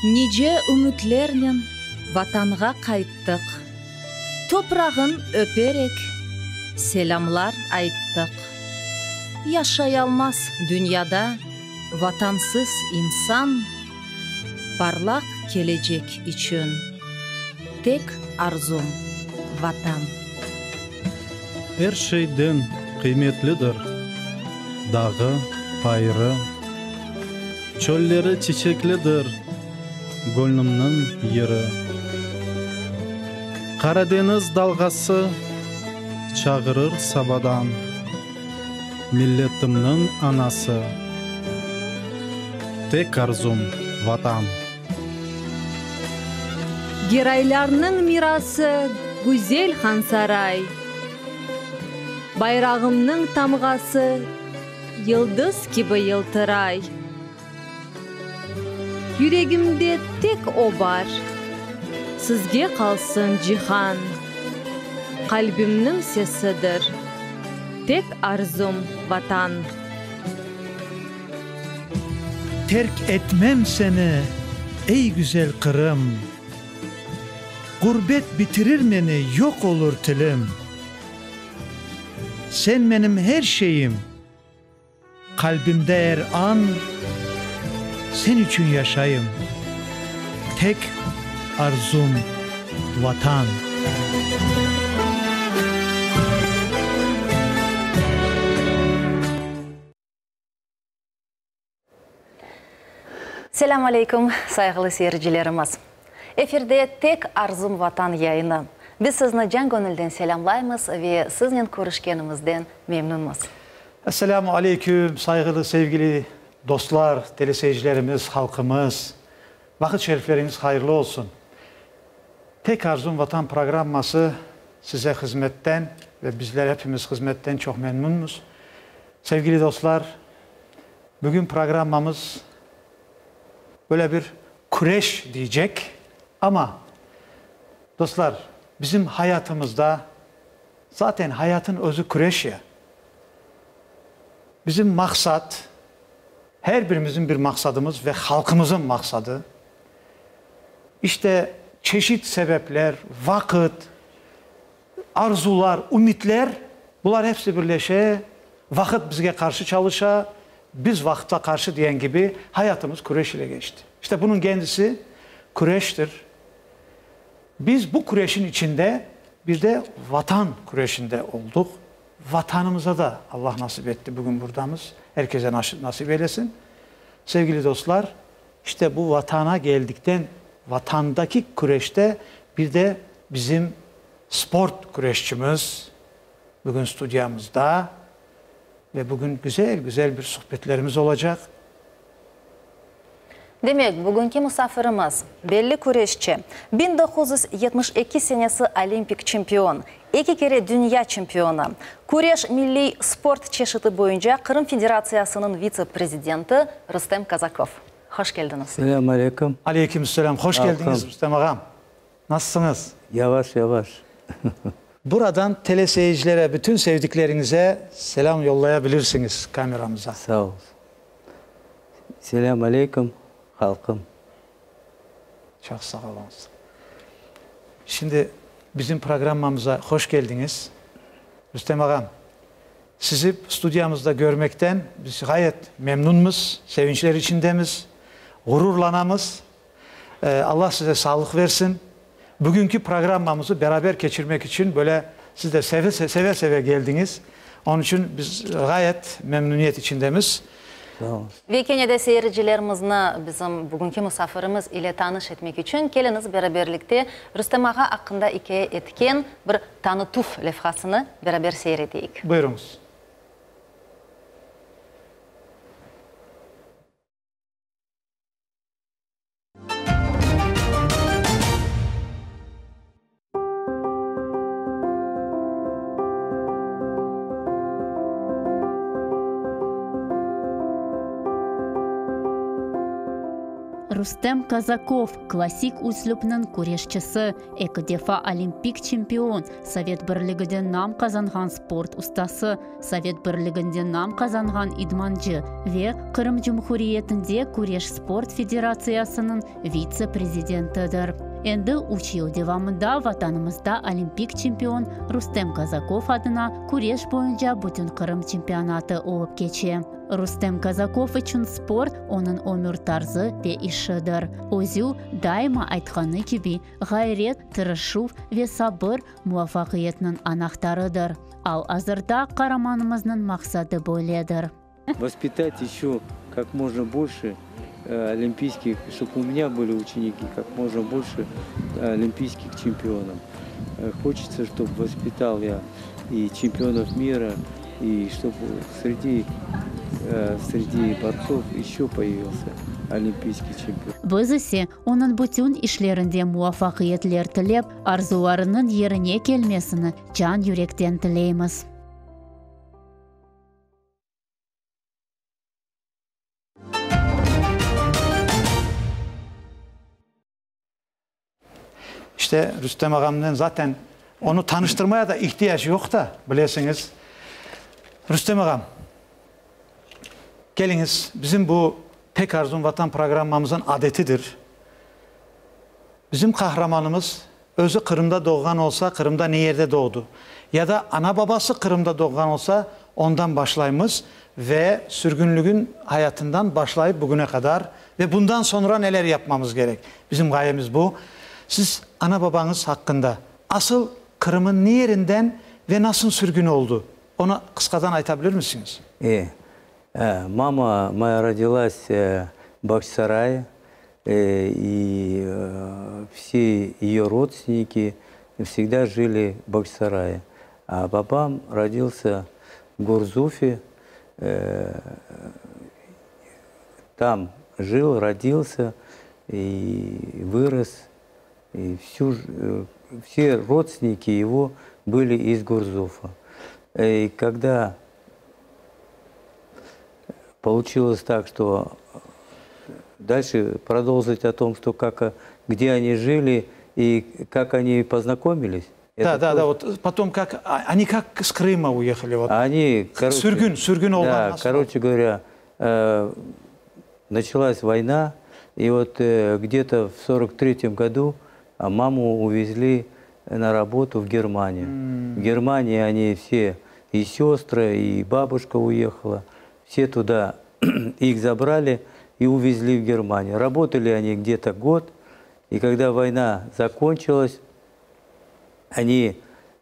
Nice ümitlerle vatanğa kayttık. Toprağın öperek selamlar ayttık. Yaşayalmaz dünyada vatansız insan, parlak gelecek için tek arzum vatan. Her şeyden kıymetlidir dağı, payrı, çölleri çiçeklidir gönlümün yeri. Karadeniz dalgası çağırır sabadan, milletimnin anası, tek arzum vatan. Giraylarının mirası güzel Hansaray, bayrağımның tamgası yıldız gibi yıltıray. Yüreğimde tek o var, sizge kalsın cihan. Kalbimnin sesidir, tek arzum vatan. Terk etmem seni ey güzel Kırım. Gurbet bitirir beni, yok olur tilim. Sen benim her şeyim. Kalbimde her an sen için yaşayım. Tek arzum vatan. Selamun Aleyküm saygılı seyircilerimiz. Efirde tek arzum vatan yayını. Biz sizni can gönülden selamlayımız ve sizinle görüşkenimizden memnunuz. Esselamu Aleyküm saygılı sevgili dostlar, teleseyircilerimiz, halkımız. Vakit şerifleriniz hayırlı olsun. Tek arzum vatan programması size hizmetten ve bizler hepimiz hizmetten çok memnunuz. Sevgili dostlar, bugün programımız böyle bir kureş diyecek ama dostlar bizim hayatımızda zaten hayatın özü kureş ya. Bizim maksat, her birimizin bir maksadımız ve halkımızın maksadı. İşte çeşit sebepler, vakit, arzular, ümitler, bunlar hepsi birleşe, vakit bize karşı çalışa, biz vakta karşı diyen gibi hayatımız kureş ile geçti. İşte bunun kendisi kureştir. Biz bu kureşin içinde bir de vatan kureşinde olduk. Vatanımıza da Allah nasip etti bugün buradamız. Herkese nasip eylesin. Sevgili dostlar, işte bu vatana geldikten, vatandaki kureşte bir de bizim sport kureşçimiz bugün stüdyomuzda ve bugün güzel bir sohbetlerimiz olacak. Demek bugünkü misafirimiz belli kureşçi, 1972 senesi olimpik çempion, 2 kere dünya çempionu, kureş milli sport çeşidi boyunca Kırım Federasyası'nın vice-prezidenti Rüstem Kazakov. Hoş geldiniz. Selamun Aleyküm. Aleykümselam. Hoş geldiniz Rüstem Ağam. Nasılsınız? Yavaş yavaş. Buradan teleseyircilere, bütün sevdiklerinize selam yollayabilirsiniz kameramıza. Sağ ol. Selamun Aleyküm halkım. Çok sağ olun. Şimdi bizim programımıza hoş geldiniz. Rüstem Ağam, sizi stüdyomuzda görmekten biz gayet memnunuz, sevinçler içindemiz, gururlanamız. Allah size sağlık versin. Bugünkü programımızı beraber geçirmek için böyle siz de seve seve geldiniz. Onun için biz gayet memnuniyet içindemiz. Ve yine de seyircilerimizle bizim bugünkü misafirimiz ile tanış etmek için geliniz beraberlikte Rüstem Ağa hakkında hikaye etken bir tanıtuf levhasını beraber seyredeyik. Buyurunuz. Рустем Казаков, классик üslubның күрешчisi, 2 defa олимпик чемпион, Совет Бірлігінде нам қазанған спорт ustası, Совет Бірлігінде нам қазанған idmanчы ve Qırım Cumhuriyetінде Күреш спорт федерациясының вице-президентіdir. Endi 3 yıl devamında vatanımızda olimpik çempion Rustem Kazakov adına kureş boyunca bütün Qırım çempionatı olup geçi. Rustem Kazakov için sport onun ömür tarzı ve işidir. Özü daima aytqаны gibi gayret, tırışıv ve sabır muvaffaqiyetinin anahtarıdır. Al azırda qahramanımızın maqsadı böyledir. Воспитать еще как можно больше олимпийских, чтобы у меня были ученики, как можно больше олимпийских чемпионов. Хочется, чтобы воспитал я и чемпионов мира, и чтобы среди борцов еще появился олимпийский чемпион. Biz ise onun bütün işlerinde muvaffaqiyetler tilep, arzularının yerine gelmesini can yürekten tileymiz. İşte Rüstem ağamın zaten onu tanıştırmaya da ihtiyaç yok da bilesiniz. Rüstem ağam, geliniz bizim bu Tek Arzum Vatan programımızın adetidir. Bizim kahramanımız özü Kırım'da doğan olsa Kırım'da ne yerde doğdu? Ya da ana babası Kırım'da doğan olsa ondan başlayımız ve sürgünlüğün hayatından başlayıp bugüne kadar ve bundan sonra neler yapmamız gerek? Bizim gayemiz bu. Siz ana babanız hakkında asıl Kırım'ın ne yerinden ve nasıl sürgün oldu? Onu kıskadan aytabilir misiniz? Мама моя родилась в Бахчисарае, и все ее родственники всегда жили в Бахчисарае. А бабам родился в Гурзуфе, там жил, родился и вырос. И все родственники его были из Гурзуфа. И когда получилось так, что дальше продолжить о том, что где они жили и как они познакомились. Да, вот потом они как с Крыма уехали? Вот. Они, сürgün oldu. Да, короче говоря, началась война, и вот где-то в 43-м году маму увезли на работу в Германию. В Германии они все, и сестры, и бабушка уехала, все туда их забрали и увезли в Германию. Работали они где-то год, и когда война закончилась, они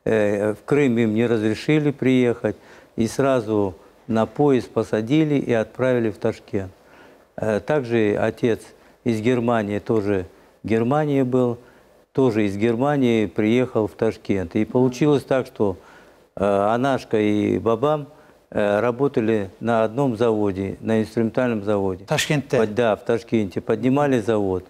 в Крым им не разрешили приехать, и сразу на поезд посадили и отправили в Ташкент. Также отец из Германии, тоже в Германии был, тоже из Германии приехал в Ташкент. И получилось так, что Анашка и Бабам работали на одном заводе, на инструментальном заводе. Ташкенте? Да, в Ташкенте. Поднимали завод.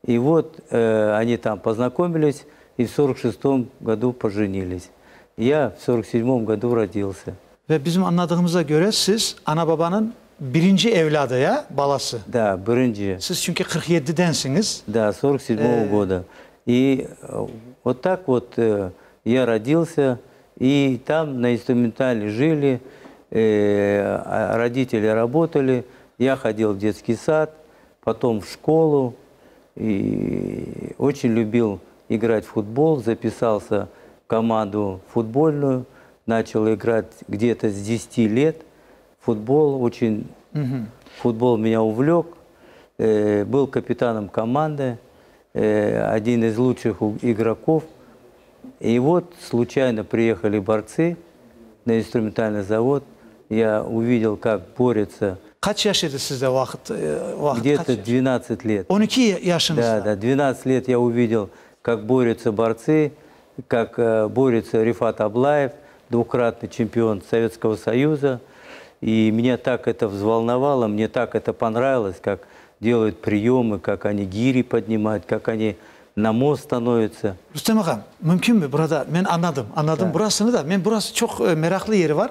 И вот они там познакомились и в 46-м году поженились. Я в 47-м году родился. Ve bizim anladığımıza göre siz ana babanın birinci evladı ya, balası. Да, birinci. Siz çünkü 47'densiniz. Да, 47-го года. И вот так вот я родился, и там на инструментале жили, родители работали, я ходил в детский сад, потом в школу, и очень любил играть в футбол, записался в команду футбольную, начал играть где-то с 10 лет. Футбол футбол меня увлек, был капитаном команды, один из лучших игроков. И вот случайно приехали борцы на инструментальный завод. Я увидел, как борются. Kaç yaşıydı sizde vakit? Где-то 12 лет. 12 yaşınızda. Да, 12 лет я увидел, как борются борцы, как борется Рифат Аблаев, двукратный чемпион Советского Союза. И меня так это взволновало, мне так это понравилось, как делают приемы, как они гири поднимают, как они на мост становятся. Rüstem ağam, mümkün mü burada? Ben anladım Da. burasını da. Burası çok meraklı yeri var.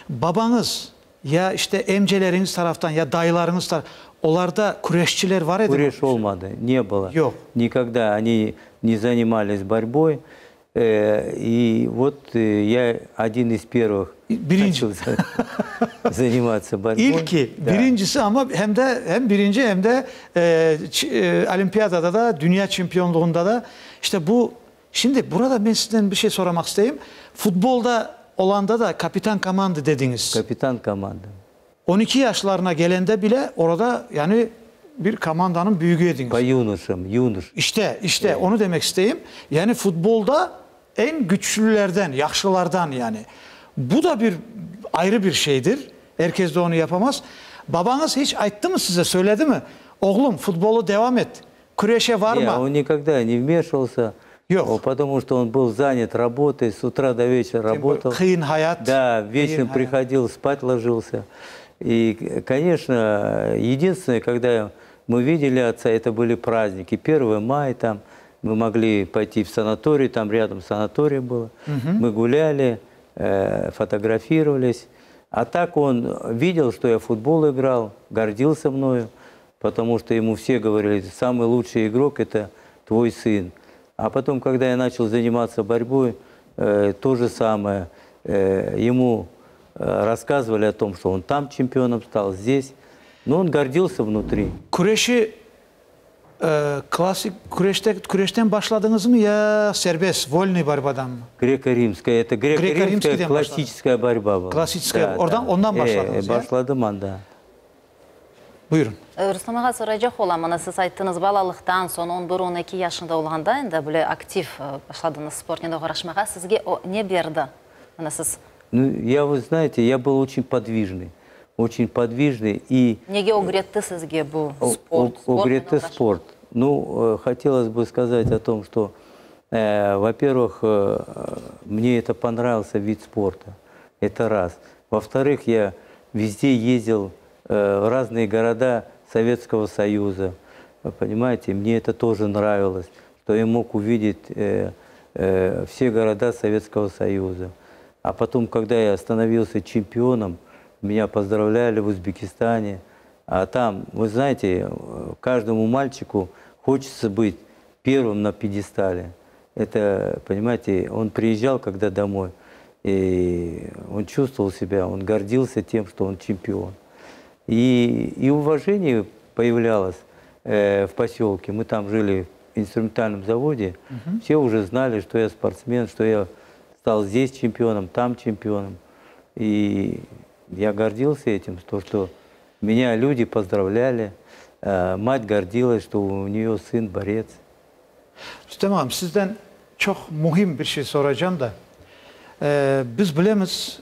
Babanız ya işte emceleriniz taraftan ya dayılarınız taraftan Onlarda kureşçiler var idi. Куреш olmadı, не было. Yok. Никогда они не занимались борьбой. И вот я один из первых Birinci. начал заниматься борьбой. İlki, Да. birincisi ama hem birinci hem de olimpiyadada da dünya şampiyonluğunda da işte bu. Şimdi burada ben sizden bir şey sormak isteyeyim. Futbolda olanda da kapitan komandı dediniz. Капитан команды. 12 yaşlarına gelende bile orada yani bir komandanın büyüğüydünüz. По юношам, юнош. İşte onu demek isteyeyim. Yani futbolda en güçlülerden, yaşlılardan yani. Bu da bir ayrı bir şeydir. Herkes de onu yapamaz. Babanız hiç ayttı mı size, söyledi mi? Oğlum futbolu devam et. Kureşe var Не, mı? он никогда не вмешивался, Yok. потому что он был занят работой, с утра до вечера работал. Kıyın hayat. Да, вечером hayat. приходил, спать ложился. И, конечно, единственное, когда мы видели отца, это были праздники. 1 мая там мы могли пойти в санаторий, там рядом санаторий было. Мы гуляли, фотографировались. А так он видел, что я в футбол играл, гордился мною, потому что ему все говорили, самый лучший игрок – это твой сын. А потом, когда я начал заниматься борьбой, то же самое. Ему рассказывали о том, что он там чемпионом стал, здесь. Но он гордился внутри. Kureşi klasik kureşten başladınız mı ya serbest, вольный борьбадан mı? Греко-римская. Это греко-римская Греко-римская классическая борьба была. Классическая. Ondan başladınız ya? Başladım anda. Buyurun. Rüstem ağa soracaq olam, ana siz aytdınız balalıqdan sonra 11-12 yaşında olanda indi böyle aktiv başladınız sportla uğraşmağa. Sizge o ne berdi? Ana siz Ну, вы знаете, я был очень подвижный. Очень подвижный и... Неге öğretti sizge bu sport? Öğretti спорт. Ну, хотелось бы сказать о том, что, во-первых, мне это понравился вид спорта. Это раз. Во-вторых, я везде ездил в разные города Советского Союза. Вы понимаете, мне это тоже нравилось, что я мог увидеть все города Советского Союза. А потом, когда я становился чемпионом, меня поздравляли в Узбекистане. А там, вы знаете, каждому мальчику хочется быть первым на пьедестале. Это, понимаете, он приезжал когда домой, и он чувствовал себя, он гордился тем, что он чемпион. И уважение появлялось в поселке. Мы там жили в инструментальном заводе. Все уже знали, что я спортсмен, что я стал здесь чемпионом, там чемпионом. И я гордился этим, что меня люди поздравляли. Мать гордилась, что у нее сын борец. Rüstem ağam, sizden çok mühim bir şey soracağım da. Biz bilemiz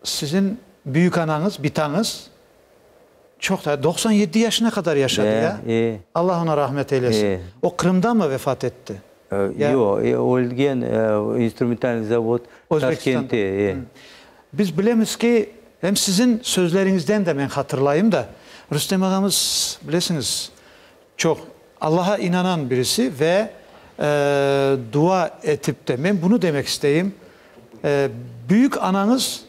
sizin büyük ananız, bitanız çok da 97 yaşına kadar yaşadı ya. Allah ona rahmet eylesin. O Kırım'da mı vefat etti? Yok, Ольген, instrumental zavod Taşkent'te. Biz bilemiz ki hem sizin sözlerinizden de ben hatırlayayım da Rüstem ağamız bilesiniz çok Allah'a inanan birisi ve dua etip de ben bunu demek isteyeyim. Büyük ananız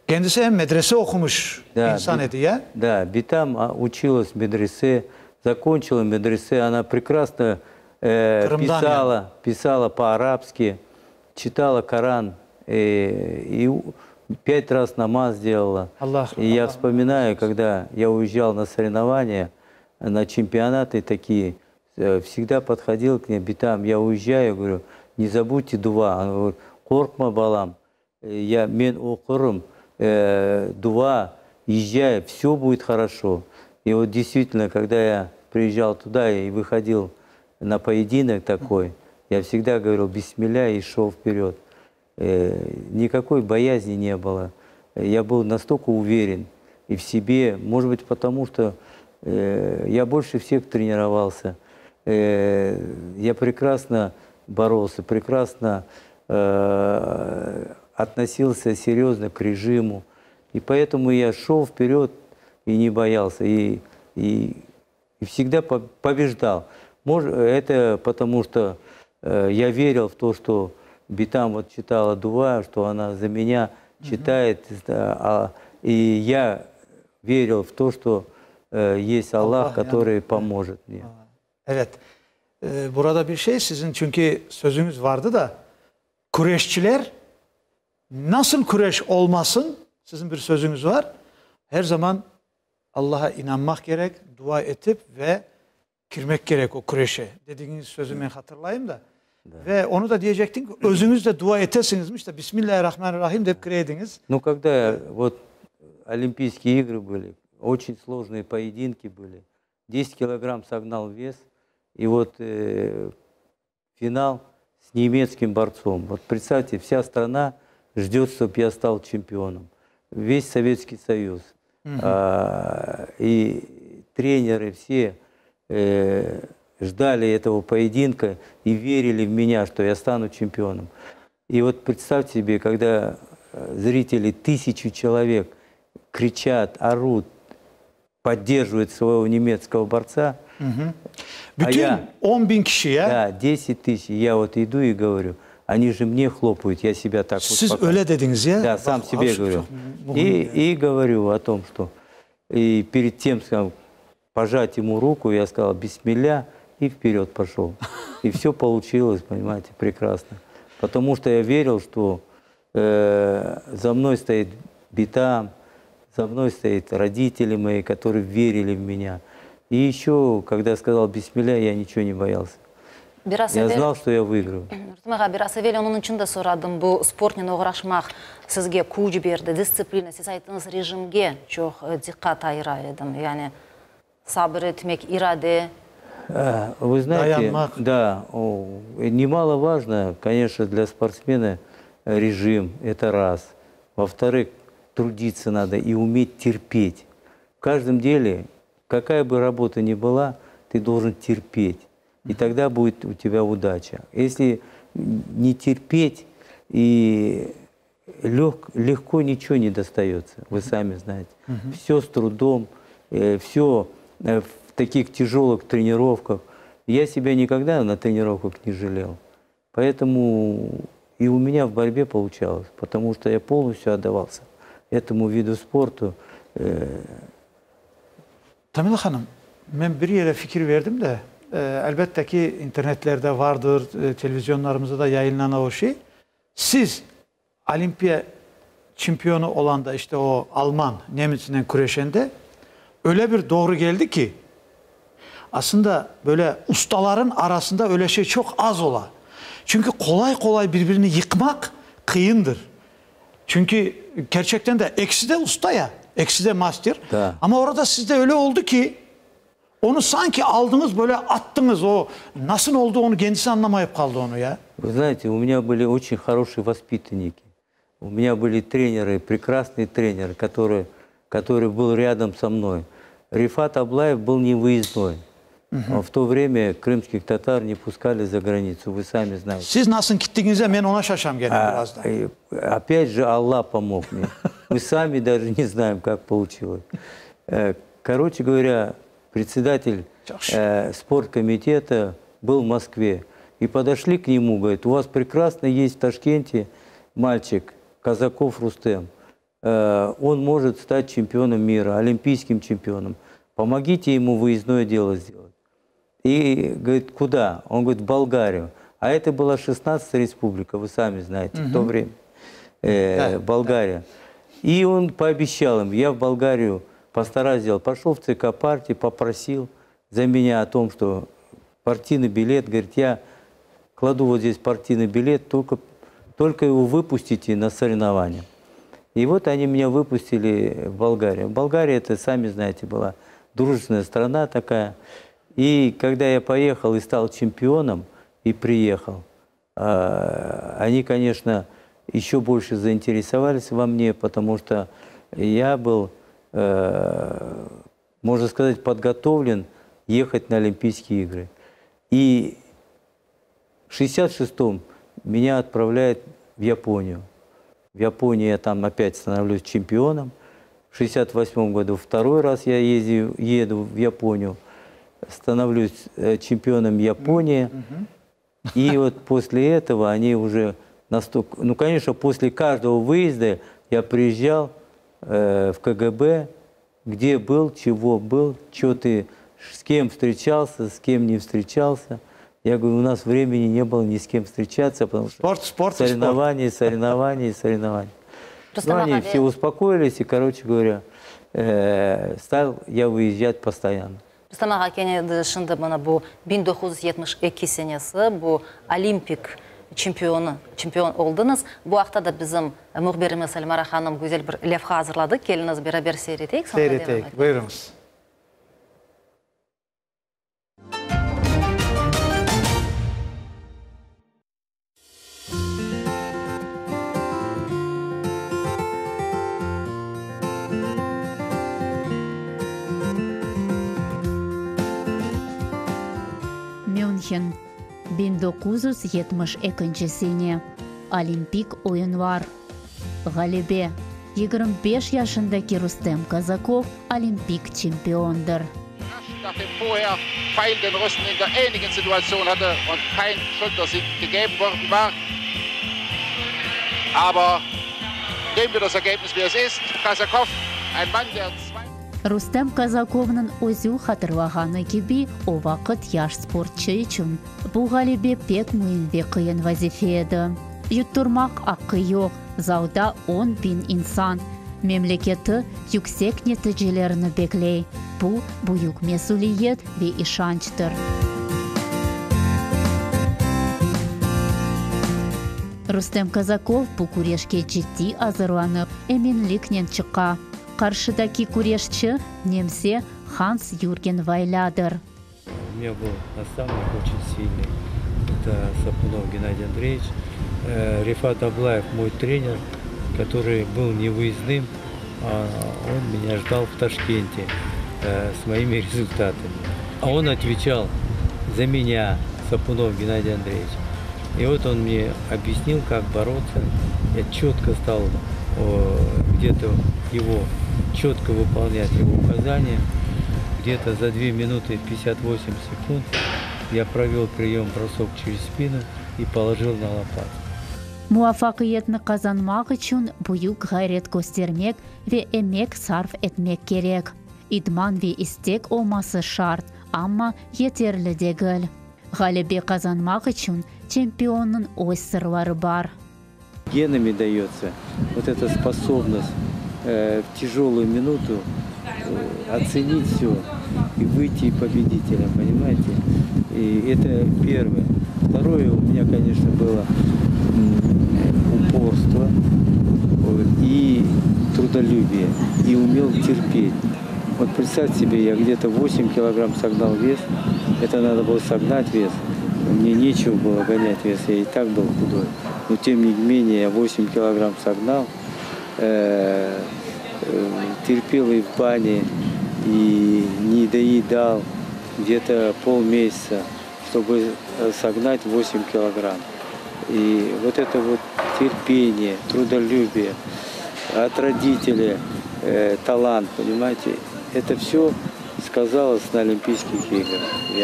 kendisi hem medrese okumuş insan idi ya. Да, Битам училась в медресе, закончила медресе, она прекрасно писала по-арабски, читала Коран и 5 раз намаз делала. И я вспоминаю, когда я уезжал на соревнования, на чемпионаты такие, всегда подходил к ней: Битам, я уезжаю, говорю, не забудьте дуа. Она говорит: коркма балам, мен оқырым, дуа, езжай, все будет хорошо. И вот действительно, когда я приезжал туда и выходил на поединок такой, я всегда говорил бисмилля и шел вперед. Никакой боязни не было. Я был настолько уверен и в себе, может быть, потому что я больше всех тренировался. Я прекрасно боролся, прекрасно относился серьезно к режиму. И поэтому я шел вперед и не боялся. И всегда побеждал. Может, это потому что я верил в то, что Битам вот читала дуа, что она за меня читает. И я верил в то, что есть Аллах, Allah, который поможет мне. Evet. Burada bir şey sizin çünkü sözünüz vardı da Kureyşçiler nasıl Kureyş olmasın sizin bir sözünüz var. Her zaman Allah'a inanmak gerek, dua edip ve girmek gerek o Kureyş'e. Dediğiniz sözü ben hatırlayayım da. Ve onu da diyecektin ki özünüz de dua etesinizmiş de Bismillahirrahmanirrahim deyip gireydiniz. Ну, когда вот Олимпийские игры были, очень сложные поединки были. 10 килограмм согнал вес. И вот финал с немецким борцом. Вот представьте, вся страна ждет, чтобы я стал чемпионом. Весь Советский Союз. И тренеры все ждали этого поединка и верили в меня, что я стану чемпионом. И вот представьте себе, когда зрители, 1000 человек кричат, орут, поддерживают своего немецкого борца. Bütün 10.000 kişiye Да, 10 тысяч. Я вот иду и говорю, они же мне хлопают, я себя так siz успокаиваю. öyle dediniz ya. Да, сам себе Çok- говорю. çok mühim И говорю о том, что и перед тем, сказал, пожать ему руку, я сказал «Бисмилля» и вперед пошел. И все получилось, понимаете, прекрасно. Потому что я верил, что за мной стоит Битам, за мной стоят родители мои, которые верили в меня. И еще, когда я сказал «Бисмилля», я ничего не боялся. Biraz Я evvel, знал, что я выиграю. Nurtun biraz evvel onun için de soradım. Bu sportla uğraşmak sizge güç berdi, disiplina. Siz aytdınız rejimge çok dikkat ayıraydım. Yani sabır etmek, irade. Вы знаете, Dayanmak. да, немаловажно, конечно, для спортсмена режим, это раз. Во-вторых, трудиться надо и уметь терпеть. В каждом деле, какая бы работа ни была, ты должен терпеть. И тогда будет у тебя удача. Если не терпеть, и легко ничего не достается, вы сами знаете. Все с трудом, все в таких тяжелых тренировках. Я себя никогда на тренировках не жалел. Поэтому и у меня в борьбе получалось, потому что я полностью отдавался этому виду спорту. Tamila Hanım, ben bir yere fikir verdim de elbette ki internetlerde vardır, televizyonlarımızda da yayınlanan o şey. Siz Olimpiya şampiyonu olan da işte o Alman Nemets'in Kureşen'de öyle bir doğru geldi ki aslında böyle ustaların arasında öyle şey çok az ola. Çünkü kolay kolay birbirini yıkmak kıyındır. Çünkü gerçekten de eksi de usta ya, eksi de master. Da. Ama orada sizde öyle oldu ki onu sanki aldınız böyle attınız, o nasıl oldu onu kendisi anlamayıp kaldı onu ya. Вы знаете, у меня были очень хорошие воспитанники. У меня были тренеры, прекрасные тренеры, который был рядом со мной. Рифат Аблаев был не выездной. В то время крымских татар не пускали за границу, вы сами знаете. Siz nasıl gittiğinizde ben ona şaşam gene biraz da. Опять же, Аллах помог мне. Мы сами даже не знаем, как получилось. Короче говоря, председатель спорткомитета был в Москве. И подошли к нему, говорят, у вас прекрасно есть в Ташкенте мальчик, Казаков Рустем. Он может стать чемпионом мира, олимпийским чемпионом. Помогите ему выездное дело сделать. И говорит, куда? Он говорит, в Болгарию. А это была 16-я республика, вы сами знаете, в то время. Болгария. И он пообещал им, я в Болгарию постараюсь сделать. Пошел в ЦК партии, попросил за меня о том, что партийный билет, говорит, я кладу вот здесь партийный билет, только его выпустите на соревнования. И вот они меня выпустили в Болгарию. Болгария, это, сами знаете, была дружественная страна такая. И когда я поехал и стал чемпионом, и приехал, они, конечно, еще больше заинтересовались во мне, потому что я был, можно сказать, подготовлен ехать на Олимпийские игры. И в 1966-м меня отправляют в Японию. В Японии я там опять становлюсь чемпионом. В 1968 году второй раз я еду в Японию, становлюсь чемпионом Японии. И вот после этого они уже настолько... Ну, конечно, после каждого выезда я приезжал в КГБ, где был, чего был, что ты, с кем встречался, с кем не встречался. Я говорю, у нас времени не было ни с кем встречаться, потому что соревнования. Ну, они все успокоились, и, короче говоря, стал я выезжать постоянно. Рустам аға, кенеді шынды мұны бұл 1972 сенесі, бұл олимпик чемпион олдыңыз. Бұл ақтада біздің мұхберіміз Әлмара ханым güzel бір левха hazırladı. Келіңіз бері сейретейік. Сейретейік, бұйырыңыз. Мюнхен 1972 sene Olimpik oyunlar. Galibe 25 yaşındaki Rustem Kazakov Olimpik çempiondur. Nachdem vorher Pfeil den Russen in der ähnlichen Situation hatte und kein Schultersieg gegeben worden war. Aber nehmen wir das Ergebnis, wie es ist. Kazakov, ein Mann, der Рустем Казаковның өзі қатырвағаны кеби, о вақыт яш спортчы үшін. Бұл ғалибе пек мұйынбе қиын вазифе еді. Юттурмақ ақы yok, зауда 10.000 insan. Memleketi yüksek neticelerini bekley. Bu büyük mesuliyet ve işançtır. Рустем Казаков bu kureşke ciddi hazırlanıp eminlikle çıqa. Karşıdaki kureşçi немсе Hans-Jürgen Weiladır. У меня был наставник очень сильный. Это Сапунов Геннадий Андреевич. Рифат Аблаев, мой тренер, который был невыездным, он меня ждал в Ташкенте с моими результатами. А он отвечал за меня, Сапунов Геннадий Андреевич. И вот он мне объяснил, как бороться. Я четко стал где-то четко выполнять его указания. Где-то за 2 минуты 58 секунд я провел прием бросок через спину и положил на лопатку. Muvaffaqiyatni qazanmaq uchun buyuk g'ayrat göstermek ve emek sarf etmek gerek. İdman ve istek olması şart, ama yeterli değil. G'alabe qazanmaq uchun чемпионның o'z sirlari бар. Генами дается вот эта способность в тяжелую минуту оценить все и выйти победителем, понимаете? И это первое. Второе у меня, конечно, было упорство и трудолюбие, и умел терпеть. Вот представьте себе, я где-то 8 килограмм согнал вес, это надо было согнать вес, мне нечего было гонять вес, я и так был худой. Но тем не менее я 8 килограмм согнал, терпел и в бане, и не доедал где-то полмесяца, чтобы согнать 8 килограмм. И вот это вот терпение, трудолюбие, от родителей талант, понимаете, это все сказалось на Олимпийских играх.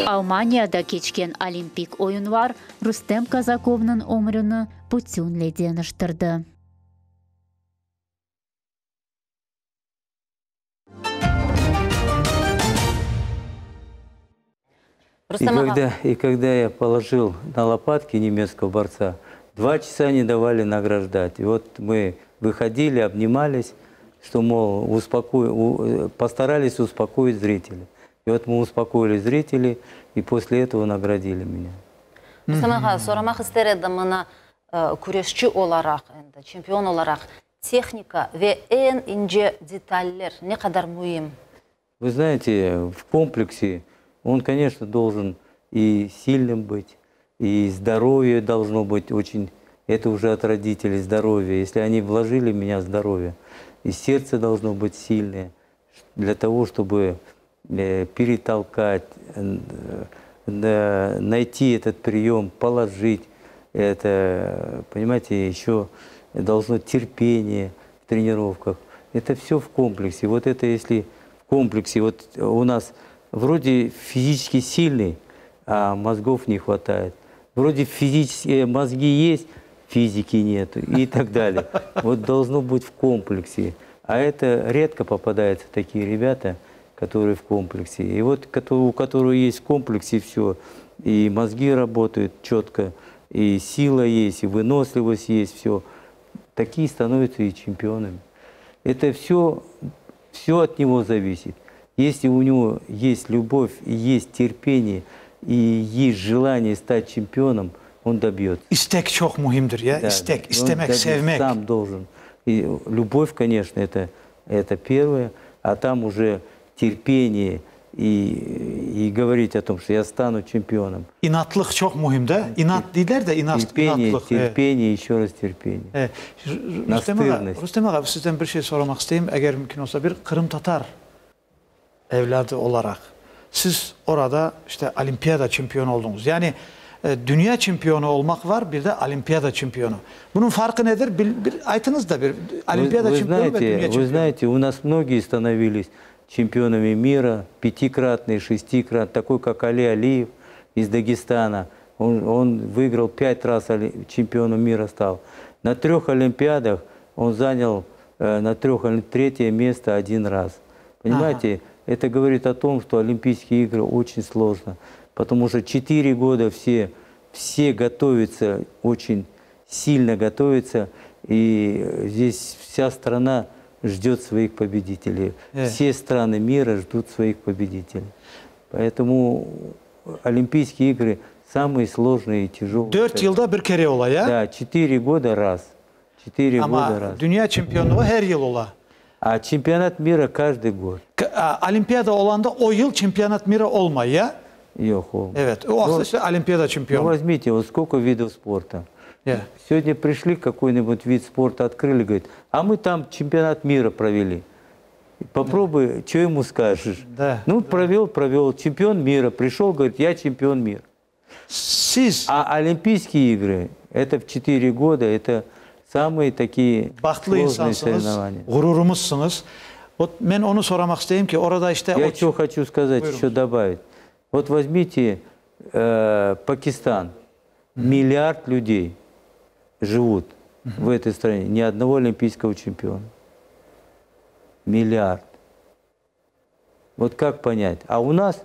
Almanya'da geçken olimpik oyunlar Rustem Kazakov'ның ömrünü bütünle değiştirdi. И когда я положил на лопатки немецкого борца, 2 часа не давали награждать. И вот мы выходили, обнимались, что, мол, постарались успокоить зрителей. И вот мы успокоили зрителей, и после этого наградили меня. Рустам аға, сорамақ істер едім мұны күрешчі оларақ, чемпион оларақ, техника ve en ince детальлер не қадар мұйым? Вы знаете, в комплексе он, конечно, должен и сильным быть, и здоровье должно быть очень, это уже от родителей здоровье. Если они вложили в меня здоровье, и сердце должно быть сильное, для того, чтобы перетолкать, найти этот прием, положить. Это, понимаете, еще должно терпение в тренировках. Это все в комплексе. Вот это если в комплексе, вот у нас вроде физически сильный, а мозгов не хватает. Вроде физические мозги есть, физики нет и так далее. Вот должно быть в комплексе. А это редко попадаются такие ребята, которые в комплексе. И вот у которого есть в комплексе все, и мозги работают четко, и сила есть, и выносливость есть, все. Такие становятся и чемпионами. Это все от него зависит. Если у него есть любовь, и есть терпение, и есть желание стать чемпионом, он добьется. İstek çok muhimdir ya. Да, İstek, он istemek, добьется, sevmek. сам должен. И любовь, конечно, это первое, а там уже терпение и говорить о том, что я стану чемпионом. İnatlık çok muhim de. İnat değiller de Terpение, inatlık. терпение, еще раз терпение. Evet. Настырность. Rüstem Ağa, sizden bir şey sormak isteyeyim. Eğer mümkün olsa bir Kırım Tatar evladı olarak. Siz orada işte olimpiyada şampiyonu oldunuz. Yani dünya şampiyonu olmak var, bir de olimpiyada şampiyonu. Bunun farkı nedir? Bir aytınız da bir olimpiyada şampiyonu ve dünya Вы şampiyonu. знаете, у нас многие становились чемпионами мира, пятикратные, шестикратные, такой как Али Алиев из Дагестана. Он выиграл 5 раз чемпионом мира стал. На 3 Олимпиадах он занял на 3 место 1 раз. Понимаете, это говорит о том, что Олимпийские игры очень сложно. Потому что 4 года все готовятся, очень сильно готовятся. И здесь вся страна ждет своих победителей. Все страны мира ждут своих победителей. Поэтому Олимпийские игры самые сложные и тяжелые. 4 yılda bir kere ola ya. Да, 4 года раз. 4 года Ama раз. dünya şampiyonluğu her yıl ola. А чемпионат мира каждый год. Olimpiyada olanda o yıl şampiyonat mira olmay ya. Йохо. Evet. O aslında işte olimpiyada Ну şampiyonu. возьмите, вот сколько видов спорта. Yeah. Сегодня пришли, какой-нибудь вид спорта открыли, говорит, а мы там чемпионат мира провели. Попробуй, что ему скажешь? Да, Ну, провел. Чемпион мира. Пришел, говорит, я чемпион мира. Siz А Олимпийские игры, это в 4 года, это самые такие bahtlı сложные insansınız, соревнования. gururumuzsunuz. Ben onu sormak isteyeyim ki orada işte Я что хочу сказать, еще добавить. Вот возьмите Пакистан. Миллиард людей живут в этой стране. Ни одного олимпийского чемпиона. Миллиард. Вот как понять? А у нас,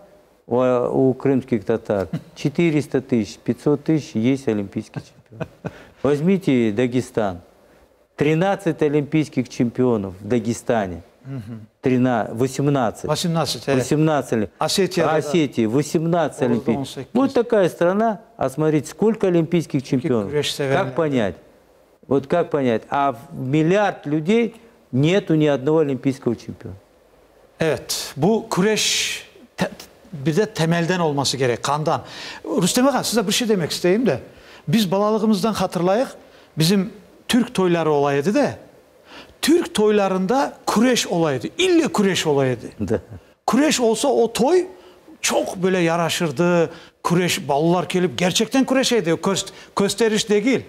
у крымских татар, 400 тысяч, 500 тысяч есть олимпийский чемпион. Возьмите Дагестан. 13 олимпийских чемпионов в Дагестане. 18. 18. 18. Осетия 18 олимпийских. Вот такая страна, а смотрите, сколько олимпийских чемпионов. Как понять? Вот как понять? А в миллиард людей нету ни одного олимпийского чемпиона. Evet, bu kureş bir de temelden olması gerek, kandan. Rüstem Ağa, size bir şey demek isteyeyim de. Biz balalığımızdan hatırlayıq, bizim Türk toyları olaydı da. Türk toylarında kureş olaydı. İlle kureş olaydı. Да. Kureş olsa o toy çok böyle yaraşırdı. Kureş, ballar gelip gerçekten kureşeydi. Gösteriş değil.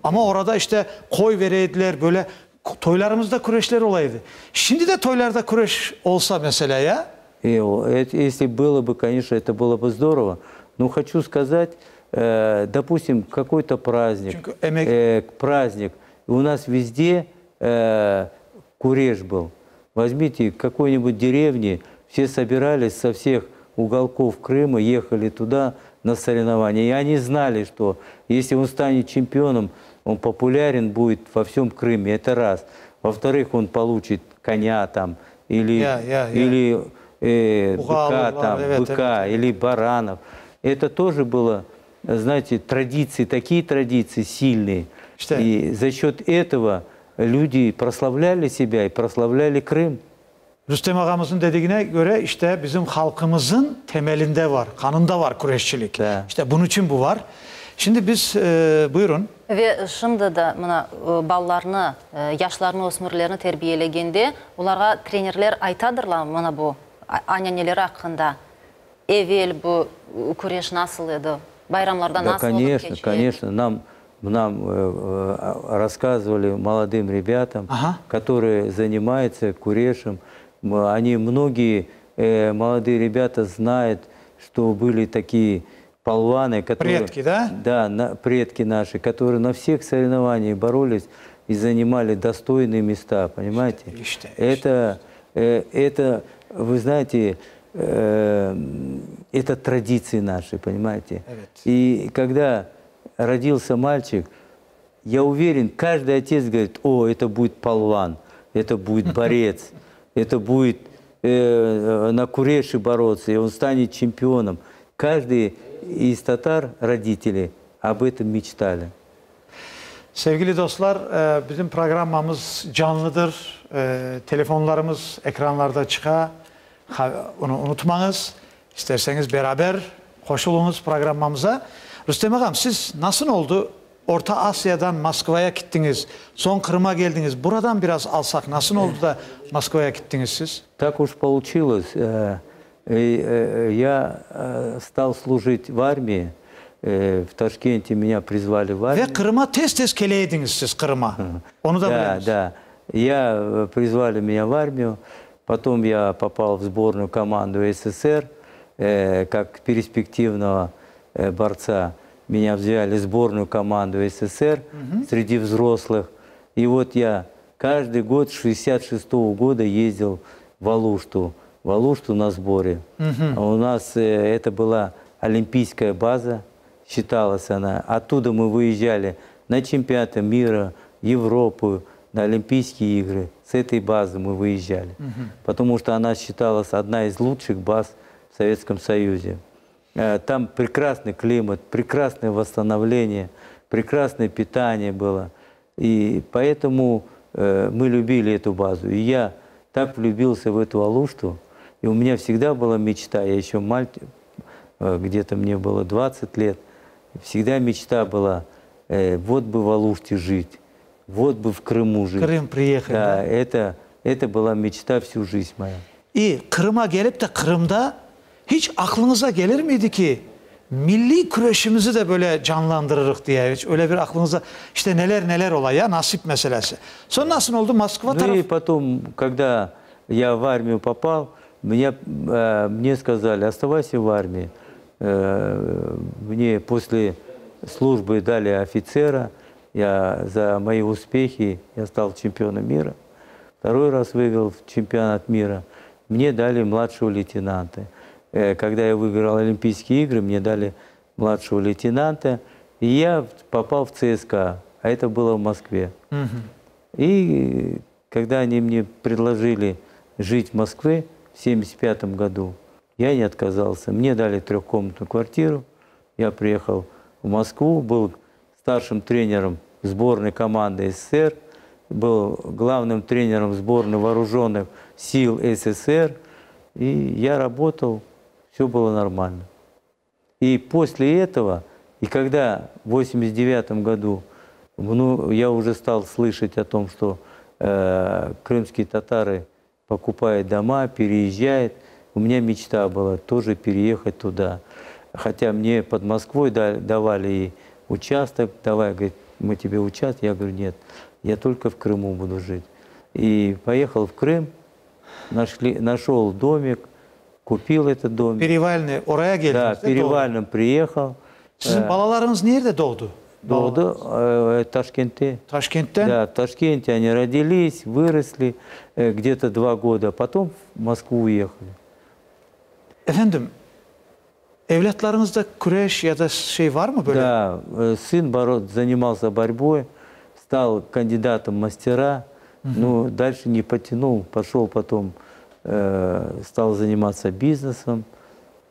Ama orada işte koy vereydiler böyle. Toylarımızda kureşler olaydı. Şimdi de toylarda kureş olsa mesela ya. Если было бы, конечно, это было бы здорово. Но хочу сказать, допустим, какой-то праздник. Праздник. У нас везде куреш был. Возьмите какой-нибудь деревни, все собирались со всех уголков Крыма, ехали туда на соревнования. И они знали, что если он станет чемпионом, он популярен будет во всем Крыме. Это раз. Во-вторых, он получит коня там, или быка, там, или баранов. Это тоже было, знаете, традиции, такие традиции сильные. И за счет этого люди proславляли себя и proславляли Крым. Rüstem Ağamızın dediğine göre işte bizim halkımızın temelinde var, kanında var kureşçilik. İşte bunun için bu var. Şimdi biz buyurun. Ve şimdi de buna ballarını, yaşlarını, osmurlarını terbiyelегенде, onlara trenerler aytadırlar bana bu anneanneleri hakkında. Evvel bu kureş nasıl idi? Bayramlarda nasıl oldu? Конечно, конечно. Нам рассказывали молодым ребятам, которые занимаются курешем. Они, многие молодые ребята знают, что были такие палваны, которые, предки, да? Да, предки наши, которые на всех соревнованиях боролись и занимали достойные места, понимаете? Это, вы знаете, это традиции наши, понимаете? И когда родился мальчик, я уверен, каждый отец говорит: о, это будет палван, это будет борец, это будет на куреше бороться, и он станет чемпионом. Каждый из татар, родители, об этом mечтали. Sevgili dostlar, bizim programımız canlıdır. Telefonlarımız ekranlarda çıka. Onu unutmanız. İsterseniz beraber koşulunuz programımıza. Rüstem Ağam, siz nasıl oldu? Orta Asya'dan Moskova'ya gittiniz. Son Kırım'a geldiniz. Buradan biraz alsak nasıl oldu da Moskova'ya gittiniz siz? Так уж получилось. Я стал служить в армии. В Ташкенте меня призвали в армию. Ve Kırım'a tez geleydiniz siz Kırım'a. Onu da biliyoruz. Да. Я призвали меня в армию. Потом я попал в сборную команду СССР как перспективного борца. Меня взяли в сборную команду СССР среди взрослых. И вот я каждый год с 1966 года ездил в Алушту на сборе. У нас это была олимпийская база, считалась она. Оттуда мы выезжали на чемпионаты мира, Европу, на Олимпийские игры. С этой базы мы выезжали. Потому что она считалась одна из лучших баз в Советском Союзе. Там прекрасный климат, прекрасное восстановление, прекрасное питание было. И поэтому мы любили эту базу. И я так влюбился в эту Алушту. И у меня всегда была мечта, я еще мальчик, где-то мне было 20 лет, всегда мечта была, вот бы в Алуште жить, вот бы в Крыму жить. Крым приехать. Да, это была мечта всю жизнь моя. И Kırım'a gelip de Kırım'da hiç aklınıza gelir miydi ki milli güreşimizi de böyle canlandırırız diye, hiç öyle bir aklınıza işte neler olay ya, nasip meselesi. Sonra nasıl oldu Moskva Ну tarafı? и потом, когда я в армию попал, мне сказали: оставайся в армии. Мне после службы дали офицера. За мои успехи я стал чемпионом мира. Второй раз выиграл чемпионат мира. Мне дали младшего лейтенанта. Когда я выиграл Олимпийские игры, мне дали младшего лейтенанта. И я попал в ЦСКА. А это было в Москве. И когда они мне предложили жить в Москве в 1975 году, я не отказался. Мне дали трехкомнатную квартиру. Я приехал в Москву, был старшим тренером сборной команды СССР, был главным тренером сборной вооруженных сил СССР. И я работал, все было нормально. И после этого, и когда в 1989 году я уже стал слышать о том, что крымские татары покупают дома, переезжают, у меня мечта была тоже переехать туда. Хотя мне под Москвой давали и участок, давай, говорит, мы тебе участок. Я говорю: нет, я только в Крыму буду жить. И поехал в Крым, нашел домик, купил этот домик. Перевальный, oraya geldiniz. Да, Перевальным приехал. Sizin balalarınız nerede doğdu? Doğdu Ташкенте. Taşkent'ten. Да, в Ташкенте они родились, выросли где-то 2 года, а потом в Москву уехали. Efendim, evlatlarınızda güreş ya da şey var mı böyle? Да, сын занимался борьбой, стал кандидатом в мастера, но дальше не потянул, пошел потом, стал заниматься бизнесом,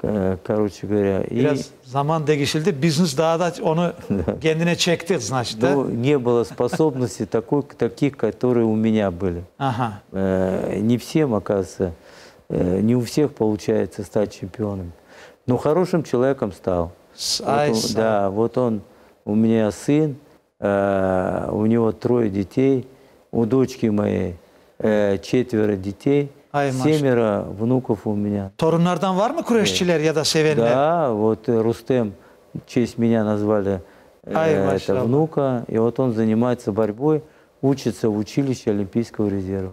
короче говоря. Biraz zaman değişildi, business daha da onu kendine çekti, значит, да? Но не было способностей таких, которые у меня были. Ага. Не всем, оказывается, не у всех получается стать чемпионом. Но хорошим человеком стал. Да, вот он, у меня сын, у него 3 детей, у дочки моей 4 детей, 7 внуков у меня. Torunlardan var mı güreşçiler ya da sevenler? Да, вот Рустем, в честь меня назвали это внука, и вот он занимается борьбой, учится в училище Олимпийского резерва.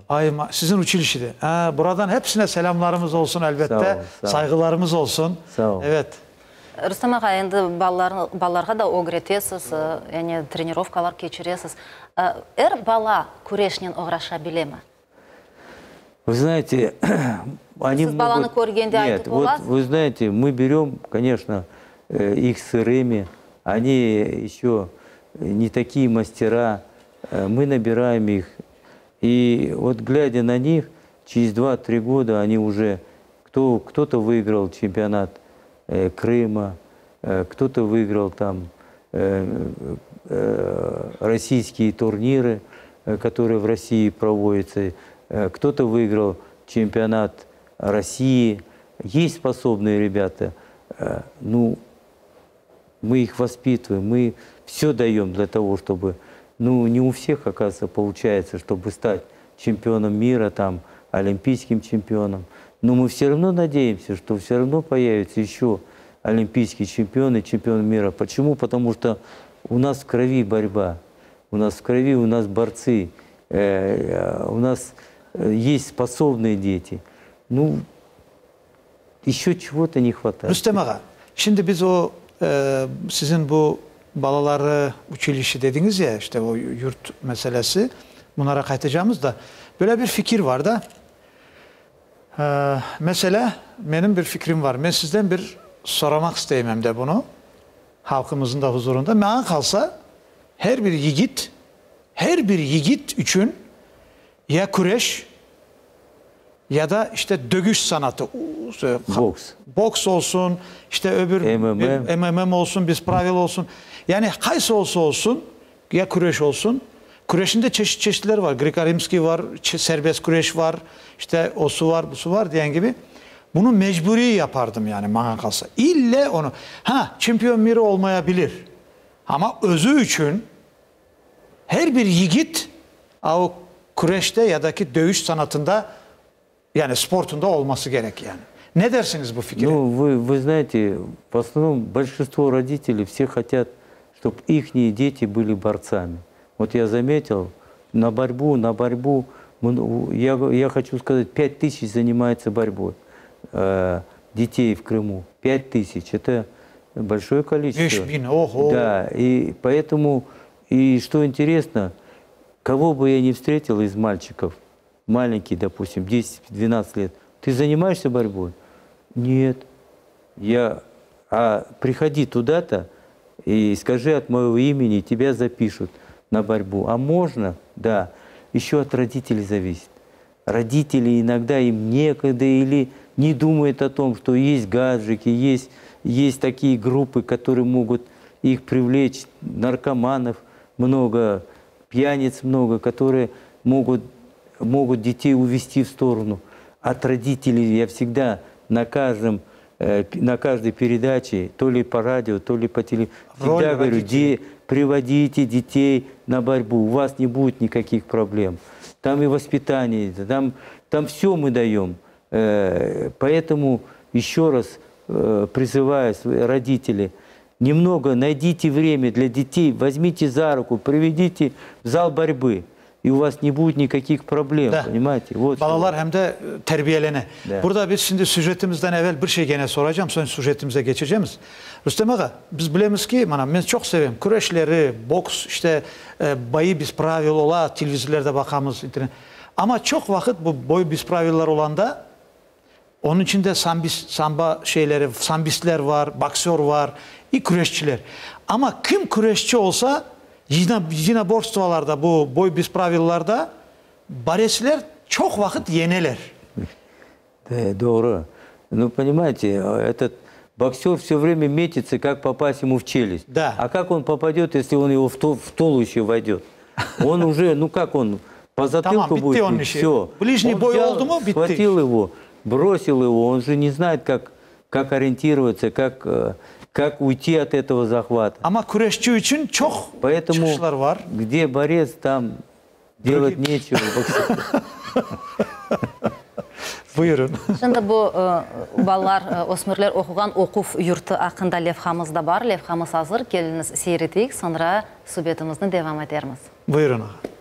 Sizin училищеде. Buradan hepsine selamlarımız olsun elbette. Sağ ol. Saygılarımız olsun. Sağ ol. Evet. Рустам аға, енді балаларға да огретесіз, яғни тренировкалар кечіресіз. Бала күрешінен оғраша біле ма? Вы знаете, они Сіз баланы көргенде Нет, айтып вот оласыз? вы знаете, мы берем, конечно, их сырыми, они еще не такие мастера, мы набираем их. И вот глядя на них, через 2-3 года они уже, кто-то выиграл чемпионат Крыма, кто-то выиграл там российские турниры, которые в России проводятся, кто-то выиграл чемпионат России. Есть способные ребята, ну, мы их воспитываем, мы все даем для того, чтобы, ну, не у всех, оказывается, получается, чтобы стать чемпионом мира, там, олимпийским чемпионом. Но мы все равно надеемся, что все равно появятся еще олимпийские чемпионы, чемпионы мира. Почему? Потому что у нас в крови борьба, у нас в крови, у нас борцы, у нас есть способные дети. Ну, еще чего-то не хватает. Rüstem ağa, şimdi biz o sizin bu balaları uçilişi dediniz ya, işte o yurt meselesi, bunlara kaytacağımız da böyle bir fikir var da mesela benim bir fikrim var. Ben sizden bir soramak isteyeyim hem de bunu halkımızın da huzurunda. Bana kalsa her bir yiğit için ya kureş ya da işte dövüş sanatı, boks olsun, işte öbür MMA olsun, bispravil olsun. Yani kaysı olsun, ya kureş olsun. Kureşin de çeşitleri var. Greko-Rimski var, serbest kureş var, işte osu var, busu var diyen gibi. Bunu mecburi yapardım yani bana kalsa. İlle onu. Şampiyon miri olmayabilir. Ama özü için her bir yiğit o kureşte ya da ki dövüş sanatında yani sportunda olması gerek yani. Ne dersiniz bu fikre? Ну, вы знаете, в основном большинство родителей все хотят, чтобы их дети были борцами. Вот я заметил, на борьбу, я хочу сказать, 5000 занимается борьбой детей в Крыму. 5000, это большое количество. 5000, ого! Да, и поэтому, и что интересно, кого бы я ни встретил из мальчиков, маленький, допустим, 10-12 лет, ты занимаешься борьбой? Нет. Приходи туда-то и скажи от моего имени, тебя запишут на борьбу. А можно? Да. Еще от родителей зависит. Родители иногда им некогда или не думают о том, что есть гаджики, есть такие группы, которые могут их привлечь, наркоманов много, пьяниц много, которые могут детей увести в сторону. От родителей я всегда на каждой передаче, то ли по радио, то ли по телевизору, всегда говорю, приводите детей на борьбу, у вас не будет никаких проблем. Там и воспитание, там все мы даем. Поэтому еще раз призываю родителей, немного найдите время для детей, возьмите за руку, приведите в зал борьбы. И у вас не будет никаких проблем, понимаете? Вот Balalar hem de terbiyelene. Burada biz şimdi süjetimizden evvel bir şey gene soracağım, sonra süjetimize geçeceğiz. Rüstem ağa, biz bilemiz ki, ben çok seviyorum. Kureşleri, boks, işte bayı biz pravil ola, televizörlerde bakamız. Ama çok vakit bu boy biz praviller olanda, onun içinde samba şeyleri, sambistler var, boksör var, kureşçiler. Ama kim kureşçi olsa, yine borstvalarda, bu boy bispravillarda baresler çok vakit yeneler. Doğru. Ну, понимаете, этот боксер все время метится, как попасть ему в челюсть. Да. А как он попадет, если он его в туловище войдет? Он уже, ну как он, по затылку будет, и все. Ближний бой oldu mu, bitti. Схватил его, бросил его, он же не знает, как ориентироваться, как уйти от этого захвата. Ama kureşçi için çok çıkışlar var. Где борец, там делать нечего. Buyurun. Şimdi bu ballar, osmirler okuğan okuf yurtu hakkında levhamız da var. Levhamız hazır. Geliniz seyredik. Sonra sohbetimizni devam ederiz. Buyurun ağa.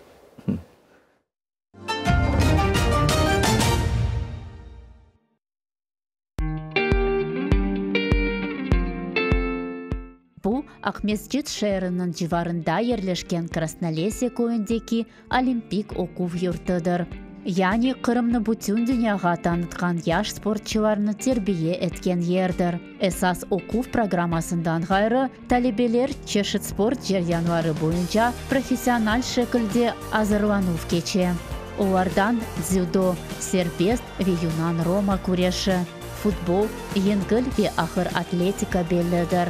Ақмесжит шәрінің жыварында ерлешкен Краснолесье көйіндеки Олимпик оқу юртыдыр. Яни Қырымны бүтін дүнияға танытқан яш спортчыларны тербие еткен ердір. Эсас оқу программасындан ғайры талебелер чешет спорт жерянвары бойынша профессионал шекілде азырланув кече. Олардан дзюдо, сербест ве юнан рома күреші, футбол, еңгіл ве ақыр атлетика белледір.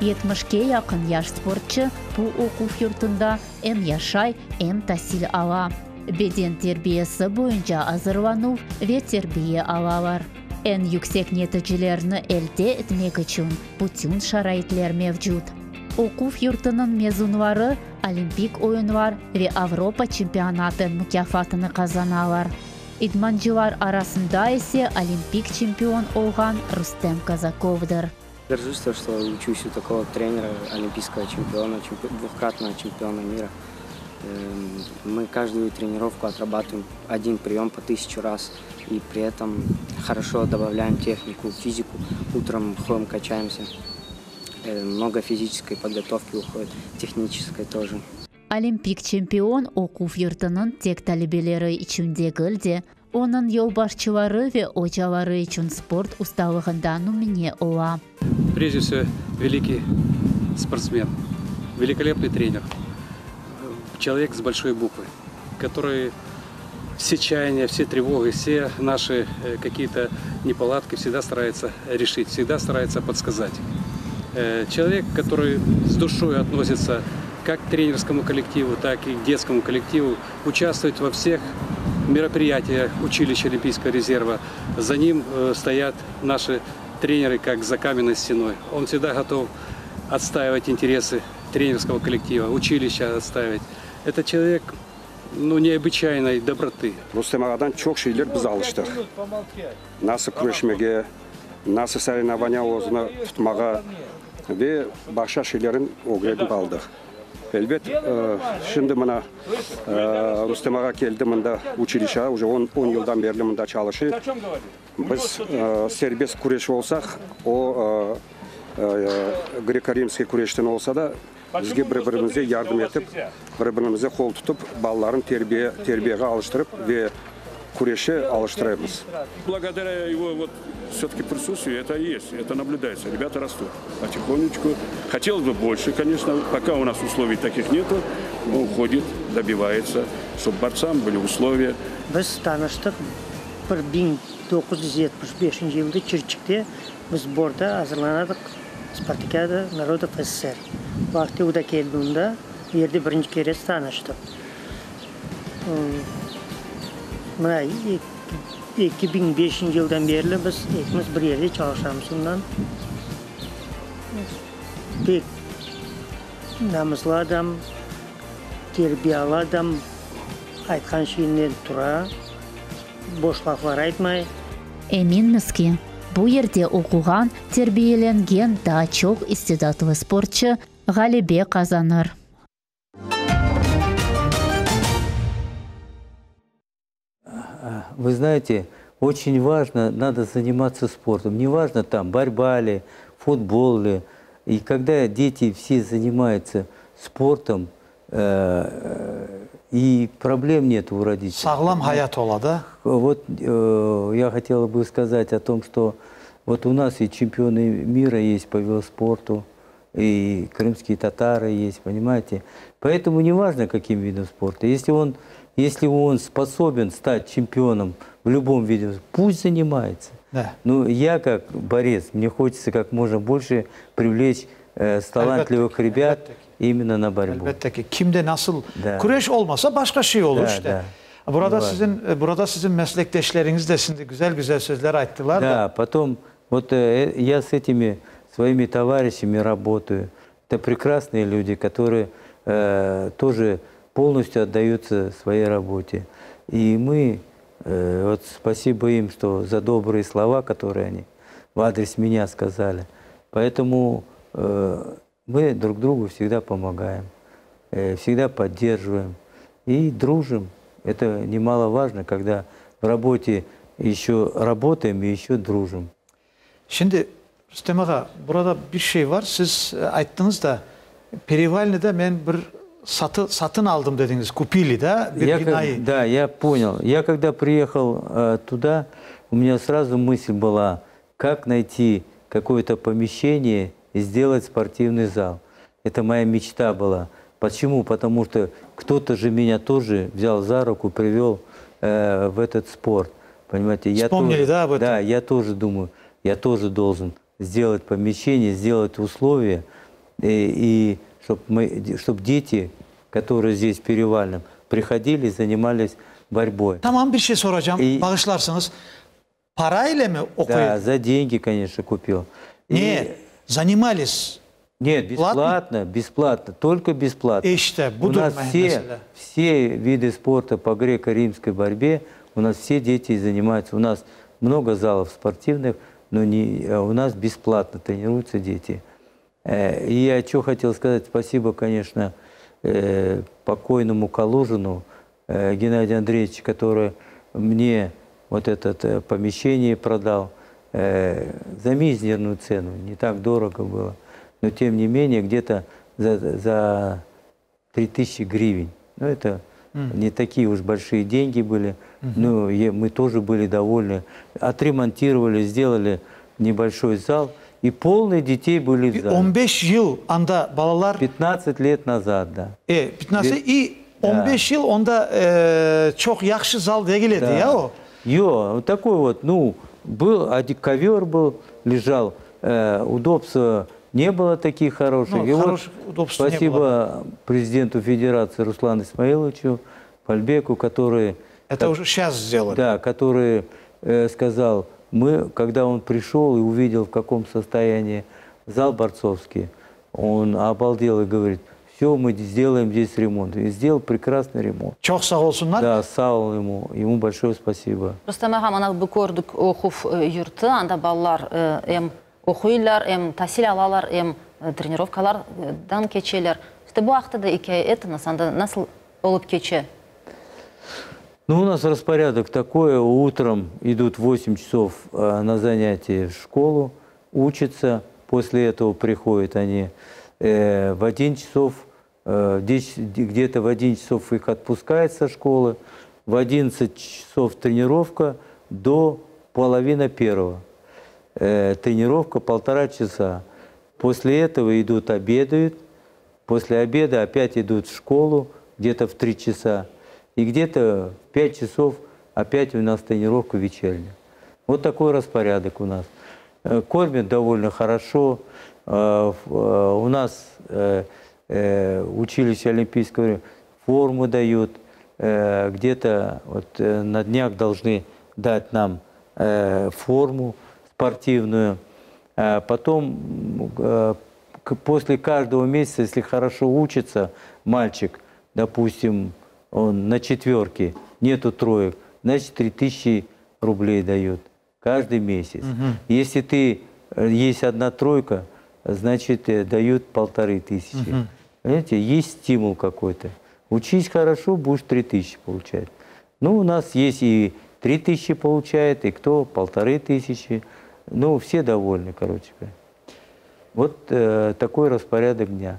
70-ке якын яш спортчы бұл оқу юртында әм яшай, әм тасил ала. Беден тербиесі бойынша азырлану ве тербие алалар. Ән yüksek нәтижелерні әлде етмек үшін бүтін шарайтлер мевжуд. Оқу юртының мезунлары Олимпик ойынлар ве Авропа чемпионатын мүкафатыны қазаналар. Идманчылар арасында есе Олимпик чемпион олған Рустем Казаковдыр. Горжусь, что учусь у такого тренера, олимпийского чемпиона, двухкратного чемпиона мира. Мы каждую тренировку отрабатываем один прием по 1000 раз. И при этом хорошо добавляем технику, физику. Утром ходим, качаемся. Много физической подготовки уходит, технической тоже. Олимпик чемпион оқу юртының тек талебелері içindегілде, оның елбашчылары ве очалары үшін спорт усталығында нуміне ола. Прежде всего, великий спортсмен, великолепный тренер, человек с большой буквы, который все чаяния, все тревоги, все наши какие-то неполадки всегда старается решить, всегда старается подсказать. Человек, который с душой относится как к тренерскому коллективу, так и к детскому коллективу, участвует во всех мероприятиях училища Олимпийского резерва. За ним стоят наши тренеры как за каменной стеной. Он всегда готов отстаивать интересы тренерского коллектива, училища отстаивать. Это человек необычайной доброты. Рустем Ағадан çok şeyler biz alıştık. Nasıl күрешмеге, nasıl соревнования озына tutmağa ve başka şeylerin öğrenip aldık. Elbet şimdi bana Rustem Ağa geldi mında училище, уже 10 yıldan beri mında çalışıyor. Biz serbest kureş olsak, o Greko-Rimski kureşten olsa da bizge birbirimize yardım edip, birbirimize kol tutup, balların terbiyeye alıştırıp ve kureşe alıştırıyoruz. Благодаря его все-таки присутствию это есть, это наблюдается. Ребята растут потихонечку. Хотелось бы больше, конечно, пока у нас условий таких нету. Он ходит, добивается, чтобы борцам были условия. Biz tanıştık 1975 yılda Çirçik'te biz burada hazırlanadık. Spartakiyada Narodov SSR. Vakti o da geldiğinde yerde birinci kere tanıştık. 2005 yıldan beri biz ikimiz bir yerde çalışamız. Ondan pek namazlı adam, terbiyeli adam, aytkan şeyinden tura, boşluklar aytmay. Eminmiz ki, bu yerde okugan, terbiyelengen daha çok istidatlı sportçı galibe kazanır. Вы знаете, очень важно, надо заниматься спортом. Не важно там борьба ли, футбол ли. И когда дети все занимаются спортом, и проблем нет у родителей. Sağlam hayat ola da. Вот я хотела бы сказать о том, что вот у нас и чемпионы мира есть по велоспорту, и крымские татары есть, понимаете. Поэтому не важно, каким видом спорта. Если он способен стать чемпионом в любом виде, пусть занимается. Да. Но я как борец, мне хочется как можно больше привлечь талантливых ребят именно на борьбу. Elbette ki kimde nasıl kureş olmasa başka şey olur işte. Burada sizin meslektaşlarınız da şimdi güzel sözler айтtılar da. Да, потом вот я с этими своими товарищами работаю. Это прекрасные люди, которые тоже полностью отдаются своей работе. И мы, вот спасибо им, что за добрые слова, которые они в адрес меня сказали. Поэтому мы друг другу всегда помогаем, всегда поддерживаем и дружим. Это немаловажно, когда в работе еще работаем и еще дружим. Şimdi Rüstem Ağa, burada bir şey var. Siz ayttınız da Перевальныйda ben bir satın aldım dediniz. Купили, bir binayı. Да, я понял. Я когда приехал туда, у меня сразу мысль была, как найти какое-то помещение и сделать спортивный зал. Это моя мечта была. Почему? Потому что кто-то же меня тоже взял за руку, привел в этот спорт. Понимаете? Вспомнили, да, об этом? Да, я тоже думаю, я тоже должен сделать помещение, сделать условия, и чтобы дети, которые здесь в Перевальном, приходили, занимались борьбой. Tamam, bir şey soracağım. Bağışlarsınız. Parayla mı okuyun? Да, за деньги, конечно, купил. Нет, занимались. Нет, бесплатно, бесплатно, только бесплатно. İşte У budur нас mesele. все виды спорта по греко-римской борьбе, у нас все дети занимаются. У нас много залов спортивных, но у нас бесплатно тренируются дети. И я что хотел сказать, спасибо, конечно, покойному Калужину Геннадию Андреевичу, который мне вот это помещение продал за мизерную цену, не так дорого было. Но тем не менее где-то за 3000 гривен. Ну, это не такие уж большие деньги были. Но мы тоже были довольны. Отремонтировали, сделали небольшой зал. И полные детей были в зале. 15 yıl anda balalar... 15 лет назад, да. 15 и 15 yıl onda çok yaxşı zal değildi ya o. Вот такой вот, ну, был, один ковер был, лежал, удобства не было таких хороших. Ну, и хороших вот спасибо президенту Федерации Руслану Исмаиловичу Фальбеку, который... Это уже сейчас сделали. Да, который сказал, когда он пришел и увидел, в каком состоянии зал борцовский, он обалдел и говорит, все, мы сделаем здесь ремонт. И сделал прекрасный ремонт. Çok sağ olsunlar. Да, sağ ol ему большое спасибо. Rüstem ağa, mana bu gördük okuf yurtu, anda ballar hem okuyurlar, hem tahsil alalar, hem trenirovkalardan keçerler. İşte bu haqda da hikaye etiniz, anda nasıl olup keçe? Ну, у нас распорядок такой, утром идут 8 часов на занятия в школу, учатся, после этого приходят они в 1 часов, где-то в 1 часов их отпускают со школы, в 11 часов тренировка до половины первого. Тренировка 1,5 часа. После этого идут обедают, после обеда опять идут в школу, где-то в 3 часа. И где-то в 5 часов опять у нас тренировка вечерняя. Вот такой распорядок у нас. Кормят довольно хорошо. У нас училище олимпийского форму дают. Где-то вот на днях должны дать нам форму спортивную. Потом после каждого месяца, если хорошо учится мальчик, допустим, он на 4, нету троек, значит 3000 рублей дают каждый месяц. Если есть 1 тройка, значит дают 1500. Понимаете, есть стимул какой-то. Учись хорошо, будешь 3000 получать. Ну, у нас есть и 3000 получает, и кто 1500. Ну, все довольны, короче говоря. Вот такой распорядок дня.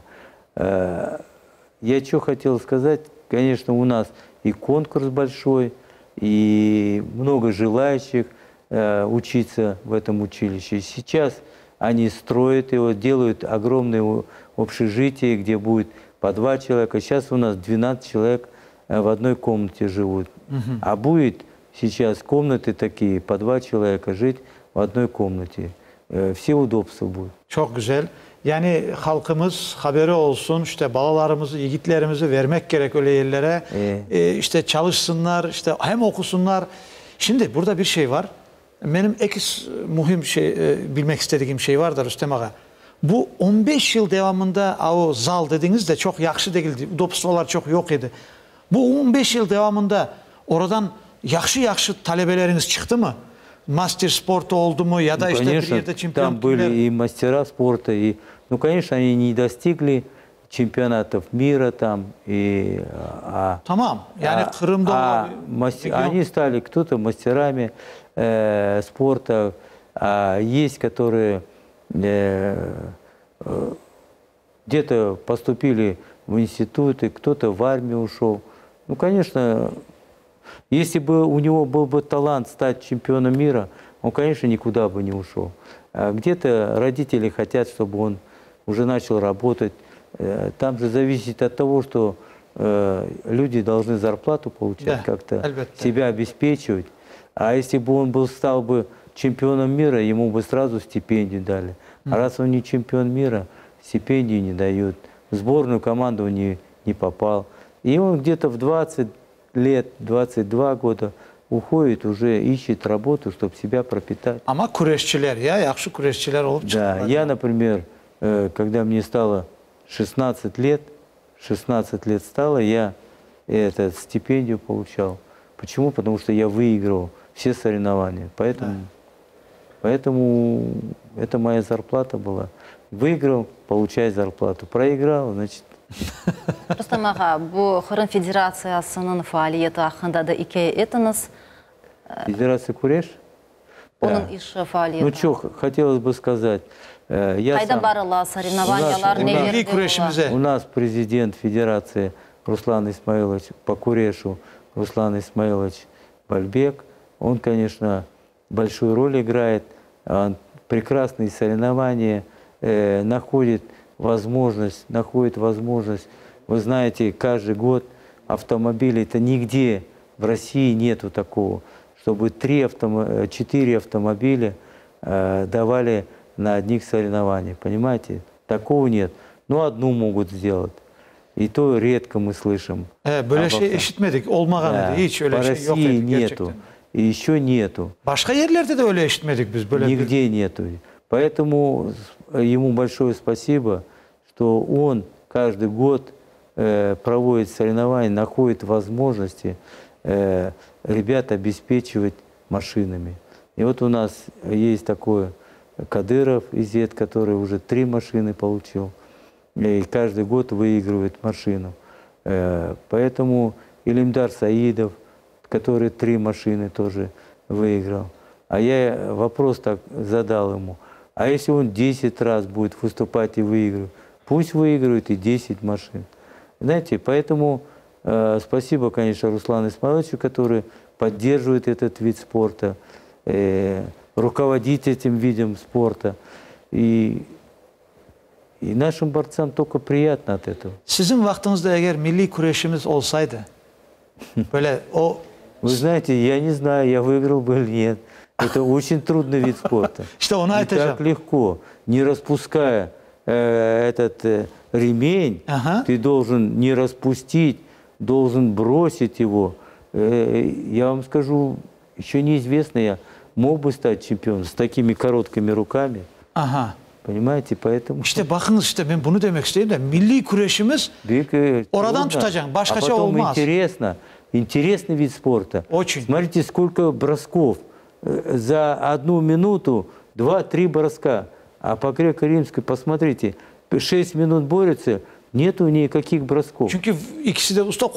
Я что хотел сказать. Конечно, у нас и конкурс большой, и много желающих учиться в этом училище. Сейчас они строят его, делают огромное общежитие, где будет по 2 человека. Сейчас у нас 12 человек в одной комнате живут. А будет сейчас комнаты такие, по 2 человека жить в одной комнате. Все удобства будут. Çok güzel. Yani halkımız haberi olsun, işte balalarımızı, yiğitlerimizi vermek gerek öyle yerlere. İşte çalışsınlar, işte hem okusunlar. Şimdi burada bir şey var. Benim mühim bilmek istediğim şey var da Rüstem Ağa. Bu 15 yıl devamında o zal dediniz de çok yaxşı değildi. Udobstvalar çok yok idi. Bu 15 yıl devamında oradan yaxşı talebeleriniz çıktı mı? Мастер спорта oldu mu ya da işte конечно, bir yerde çempiyon там были и мастера спорта, и, ну, конечно, они не достигли чемпионатов мира там, и, Tamam, yani Kırım'da они стали кто-то мастерами спорта, А есть, которые где-то поступили в институты, кто-то в армию ушел. Ну, конечно, если бы у него был бы талант стать чемпионом мира, он, конечно, никуда бы не ушел. А где-то родители хотят, чтобы он уже начал работать. Там же зависит от того, что люди должны зарплату получать, да, как-то себя обеспечивать. А если бы он стал бы чемпионом мира, ему бы сразу стипендию дали. А раз он не чемпион мира, стипендию не дают. В сборную команду он не попал. И он где-то в 20 лет, 22 года уходит, уже ищет работу, чтобы себя пропитать. Ama kureşçiler ya, yaxşı kureşçiler olup Да, çıktılar. я, например, когда мне стало 16 лет стало, я стипендию получал. Почему? Потому что я выигрывал все соревнования. Поэтому это моя зарплата была. Выиграл, получай зарплату. Проиграл, значит... Рустам аға, bu Xırın Federasiyasının faaliyeti hakkında da hikaye etiniz. Федерация Куреш? Onun işi faaliyeti. Ну что, хотелось бы сказать. Қайда барыла, соревнованиялар нелерде была? У нас президент Федерации Руслан Исмаилович по Курешу, Руслан Исмаилович Бальбек. Он, конечно, большую роль играет. Он прекрасные соревнования, находит возможность. Вы знаете, каждый год автомобилей-то нигде в России нету такого, чтобы 4 автомобиля давали на одних соревнованиях. Понимаете? Такого нет. Ну, одну могут сделать. И то редко мы слышим. Böyle şey eşitmedik. Olmağanıydı. Hiç öyle по şey yok России dedik gerçekten. нету. И еще нету. Başka yerlerde de öyle eşitmedik biz. Böyle Нигде нету. Поэтому ему большое спасибо, что он каждый год проводит соревнования, находит возможности ребят обеспечивать машинами. И вот у нас есть такой Кадыров, Изет, который уже 3 машины получил. И каждый год выигрывает машину. Поэтому Илимдар Саидов, который 3 машины тоже выиграл. А я вопрос так задал ему. А если он 10 раз будет выступать и выигрывать? Пусть выигрывает и 10 машин. Знаете, поэтому спасибо, конечно, Руслану Исмаиловичу, который поддерживает этот вид спорта, руководит этим видом спорта. И нашим борцам только приятно от этого. Sizin vaktinizde eğer milli kureşimiz olsaydı, böyle o... Вы знаете, я не знаю, я выиграл бы или нет. Это очень трудный вид спорта. Что не так легко. Не распуская этот ремень, ты должен не распустить, должен бросить его. Я вам скажу, еще неизвестно, я мог бы стать чемпионом с такими короткими руками. Ага. Понимаете, поэтому... İşte bakınız, işte ben bunu demek istedim de milli kureşimiz oradan tutacak, başkaça olmaz. Интересный вид спорта. Очень. Смотрите, сколько бросков. За 1 минуту 2-3 броска. А по греко-римской, посмотрите, 6 минут борются, нету никаких бросков. Çünkü ikisi de usta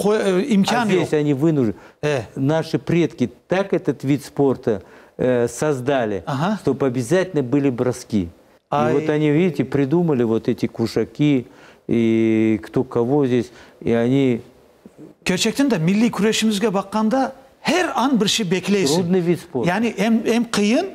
imkan здесь yok. они вынуждены. Наши предки так этот вид спорта создали, чтобы обязательно были броски. И вот они, видите, придумали вот эти кушаки, и кто kого здесь, и они... Gerçekten de milli kureşimizge bakkanda her an bir şey bekleysin. Trudный vид спорта. Yani hem kıyın,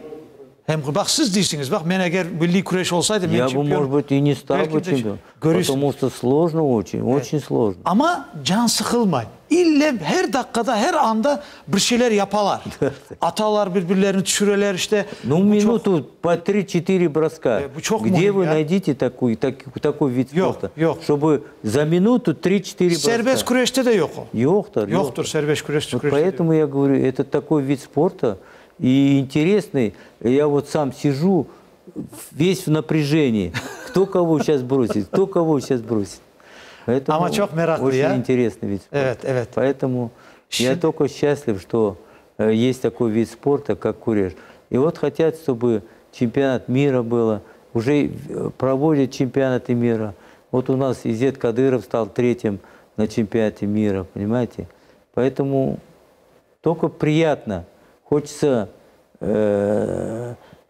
hem bak siz değilsiniz. Bak ben eğer milli kureş olsaydı ben Я бы, çempiyon. может быть, и не стал бы чемпионом. Потому что сложно очень, очень сложно. Ama can sıkılmayın. İlle her dakikada, her anda bir şeyler yaparlar. Atarlar birbirlerini, düşürürler işte. Ну, минуту по 3-4 броска. Где вы найдете такой вид спорта? Чтобы за минуту 3-4 броска. Serbest güreşte de yok o. Yoktur. Serbest güreşte. Вот поэтому я говорю, это такой вид спорта и интересный. Я вот сам сижу весь в напряжении. Кто кого сейчас бросит, кто кого сейчас бросит. Поэтому очень интересный вид спорта. Поэтому я только счастлив, что есть такой вид спорта, как куреж. И вот хотят, чтобы чемпионат мира было. Уже проводят чемпионаты мира. Вот у нас Изет Кадыров стал 3-м на чемпионате мира, понимаете? Поэтому только приятно. Хочется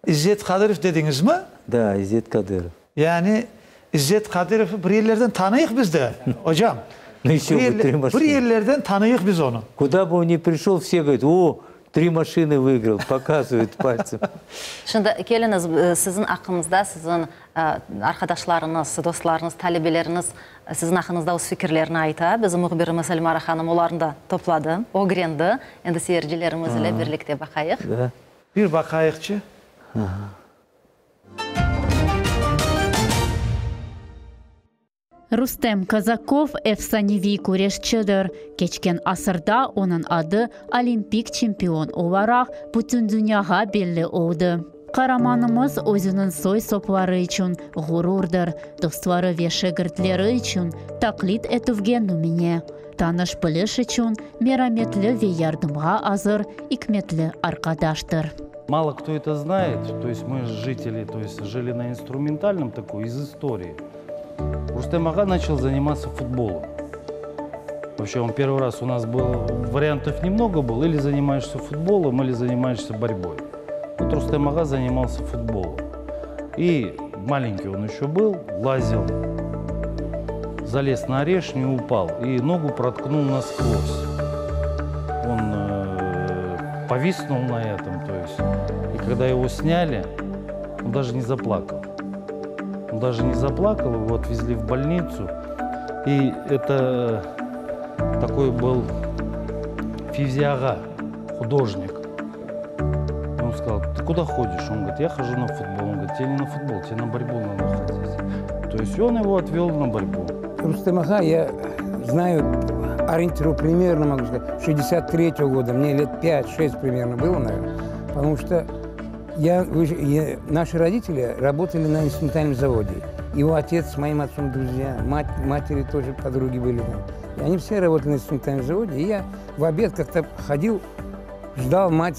İzzet Kadirov dediniz mi? Да, Изет Кадыров. Yani İzzet Kadirov'u bir yerlerden tanıyık biz de hocam. Ну еще бы 3 Bir машины. yerlerden tanıyık biz onu. Куда бы он ни пришел, все говорят, о, 3 машины выиграл, показывают пальцем. Şimdi geliniz sizin hakkınızda, sizin arkadaşlarınız, dostlarınız, talebeleriniz sizin hakkınızda öz fikirlerini ayta. Bizim muhbirimiz Elmara Hanım onların da topladı, öğrendi. Şimdi seyircilerimizle birlikte bakayıq. Да. Bir bakayıkçı. Рустем Казаков efsanevi güreşçidir. Geçken asırda onun adı olimpik çempion olarak bütün dünyaya belli oldu. Kahramanımız özünün soy sopları için gururdur. Dostları ve şagirdleri için taklit etuvge numine. Tanış biliş için merhametli ve yardımga hazır, hikmetli arkadaştır. Мало кто это знает, то есть мы жители, то есть жили на инструментальном такой, из истории. Рустем Ага начал заниматься футболом. Вообще он первый раз у нас был, вариантов немного было, или занимаешься футболом, или занимаешься борьбой. Вот Рустем Ага занимался футболом. И маленький он еще был, лазил, залез на орешню и упал, и ногу проткнул насквозь. Он повиснул на этом, то есть, и когда его сняли, он даже не заплакал. Он даже не заплакал, его отвезли в больницу, и это такой был физиага, художник. Он сказал, ты куда ходишь? Он говорит, я хожу на футбол. Он говорит, тебе не на футбол, тебе на борьбу надо ходить. То есть он его отвел на борьбу. Рустем Ага, я знаю, ориентирую примерно, могу сказать, 63-го года, мне лет 5-6 примерно было, наверное, потому что наши родители работали на инструментальном заводе. Его отец с моим отцом друзья, матери тоже подруги были там. И они все работали на инструментальном заводе, и я в обед как-то ходил, ждал мать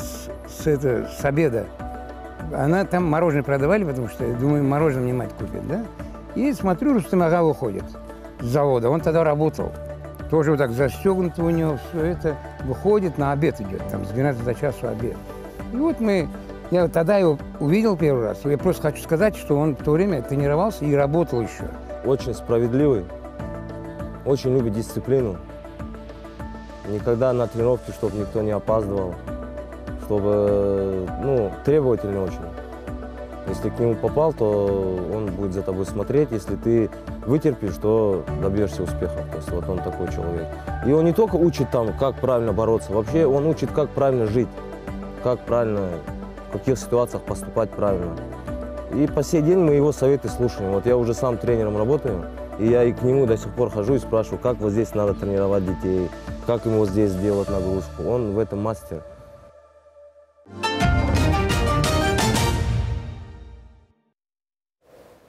с обеда. Она там мороженое продавали, потому что, думаю, мороженое мне мать купит, да? И смотрю, Рустем Ага выходит с завода, он тогда работал. Тоже вот так застегнуто у него, все это, выходит, на обед идет, там, с 12 до часу обед. И вот я тогда его увидел первый раз. Я просто хочу сказать, что он в то время тренировался и работал еще. Очень справедливый, очень любит дисциплину. Никогда на тренировке, чтобы никто не опаздывал, чтобы, требовательный очень. Если к нему попал, то он будет за тобой смотреть. Если ты вытерпишь, то добьешься успеха. То есть вот он такой человек. И он не только учит там, как правильно бороться, вообще он учит, как правильно жить, как правильно, в каких ситуациях поступать правильно. И по сей день мы его советы слушаем. Вот я уже сам тренером работаю, и я и к нему до сих пор хожу и спрашиваю, как вот здесь надо тренировать детей, как ему вот здесь сделать нагрузку. Он в этом мастер.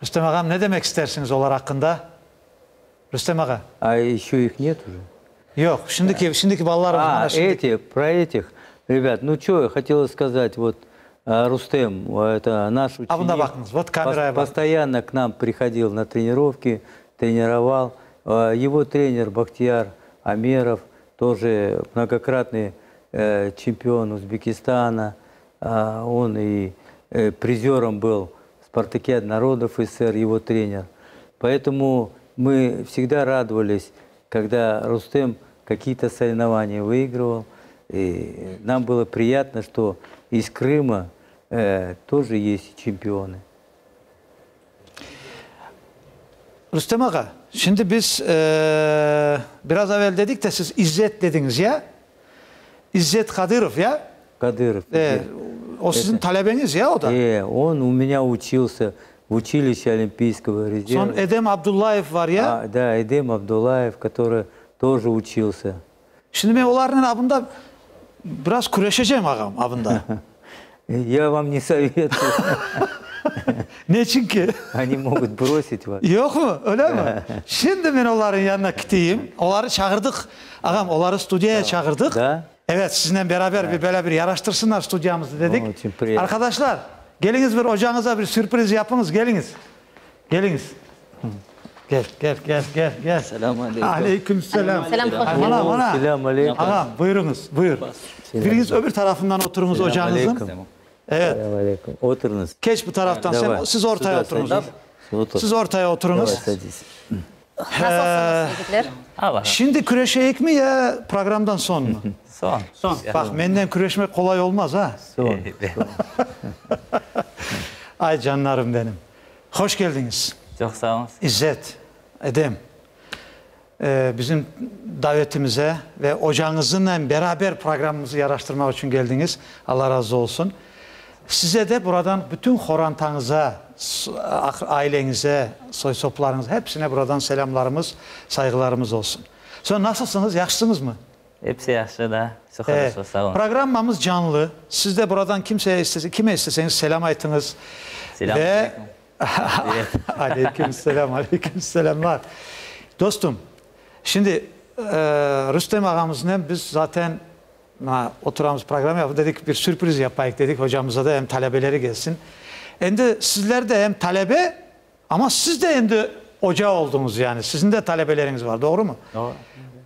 Rüstem Ağam, ne demek istersiniz onlar hakkında? Rüstem Ağa. А еще их нет уже? Yok, şimdiki ballarımız. Про этих. Ребят, что я хотел сказать, вот Рустем, это наш ученик, постоянно к нам приходил на тренировки, тренировал. Его тренер Бахтияр Амеров, тоже многократный чемпион Узбекистана, он и призером был Спартакиады народов СССР, его тренер. Поэтому мы всегда радовались, когда Рустем какие-то соревнования выигрывал. И нам было приятно, что из Крыма тоже есть чемпионы. Rüstem Ağa, şimdi biz biraz evvel dedik de siz İzzet dediniz ya. İzzet Kadirov ya. Кадыров. O sizin talebeniz ya o da. Он у меня учился в училище Олимпийского резерва. Son Edem Abdullayev var ya. Да, Эдем Абдуллаев, который тоже учился. Şimdi ben onların abında biraz kureşeceğim ağam abında. Я вам не советую. Ne çünkü? Они могут бросить вас. Yok mu? Öyle mi? Şimdi ben onların yanına gideyim. Onları çağırdık. Ağam onları stüdyoya çağırdık. Da? Evet, sizinle beraber böyle bir yaraştırsınlar stüdyomuzu dedik. Arkadaşlar, geliniz bir ocağınıza bir sürpriz yapınız, geliniz. Geliniz. Gel. Selamünaleyküm. Aleykümselam. Selamünaleyküm. Ağam, buyurunuz, buyur. Biriniz öbür tarafından oturunuz ocağınızın. Evet. Selamünaleyküm. Oturunuz. Geç bu taraftan. Давай. Siz ortaya Сюда oturunuz. садись. Siz ortaya oturunuz. Давай, садись. Nasılsınız yigitler? Şimdi küreşeyik mi ya programdan son mu? Son. Bak benden küreşmek kolay olmaz ha. Son. Ay canlarım benim. Hoş geldiniz. Çok sağ olun. İzzet, Edem. Bizim davetimize ve ocağınızla beraber programımızı yaraştırmak için geldiniz. Allah razı olsun. Size de buradan bütün Xorantanıza, ailenize, soy soplarınıza hepsine buradan selamlarımız, saygılarımız olsun. Sonra nasılsınız? Yaxşısınız mı? Hepsi yaxşı da. Çok хорошо, sağ olun. Programımız canlı. Siz de buradan kime isteseniz selam aytınız. Selam. Ve aleykümselam, aleykümselamlar. Dostum, şimdi Rüstem ağamızla biz zaten oturamız program yapıp dedik bir sürpriz yapayım dedik hocamıza da hem talebeleri gelsin. Şimdi sizler de hem talebe ama siz de şimdi ocağı oldunuz yani. Sizin de talebeleriniz var, doğru mu? Doğru.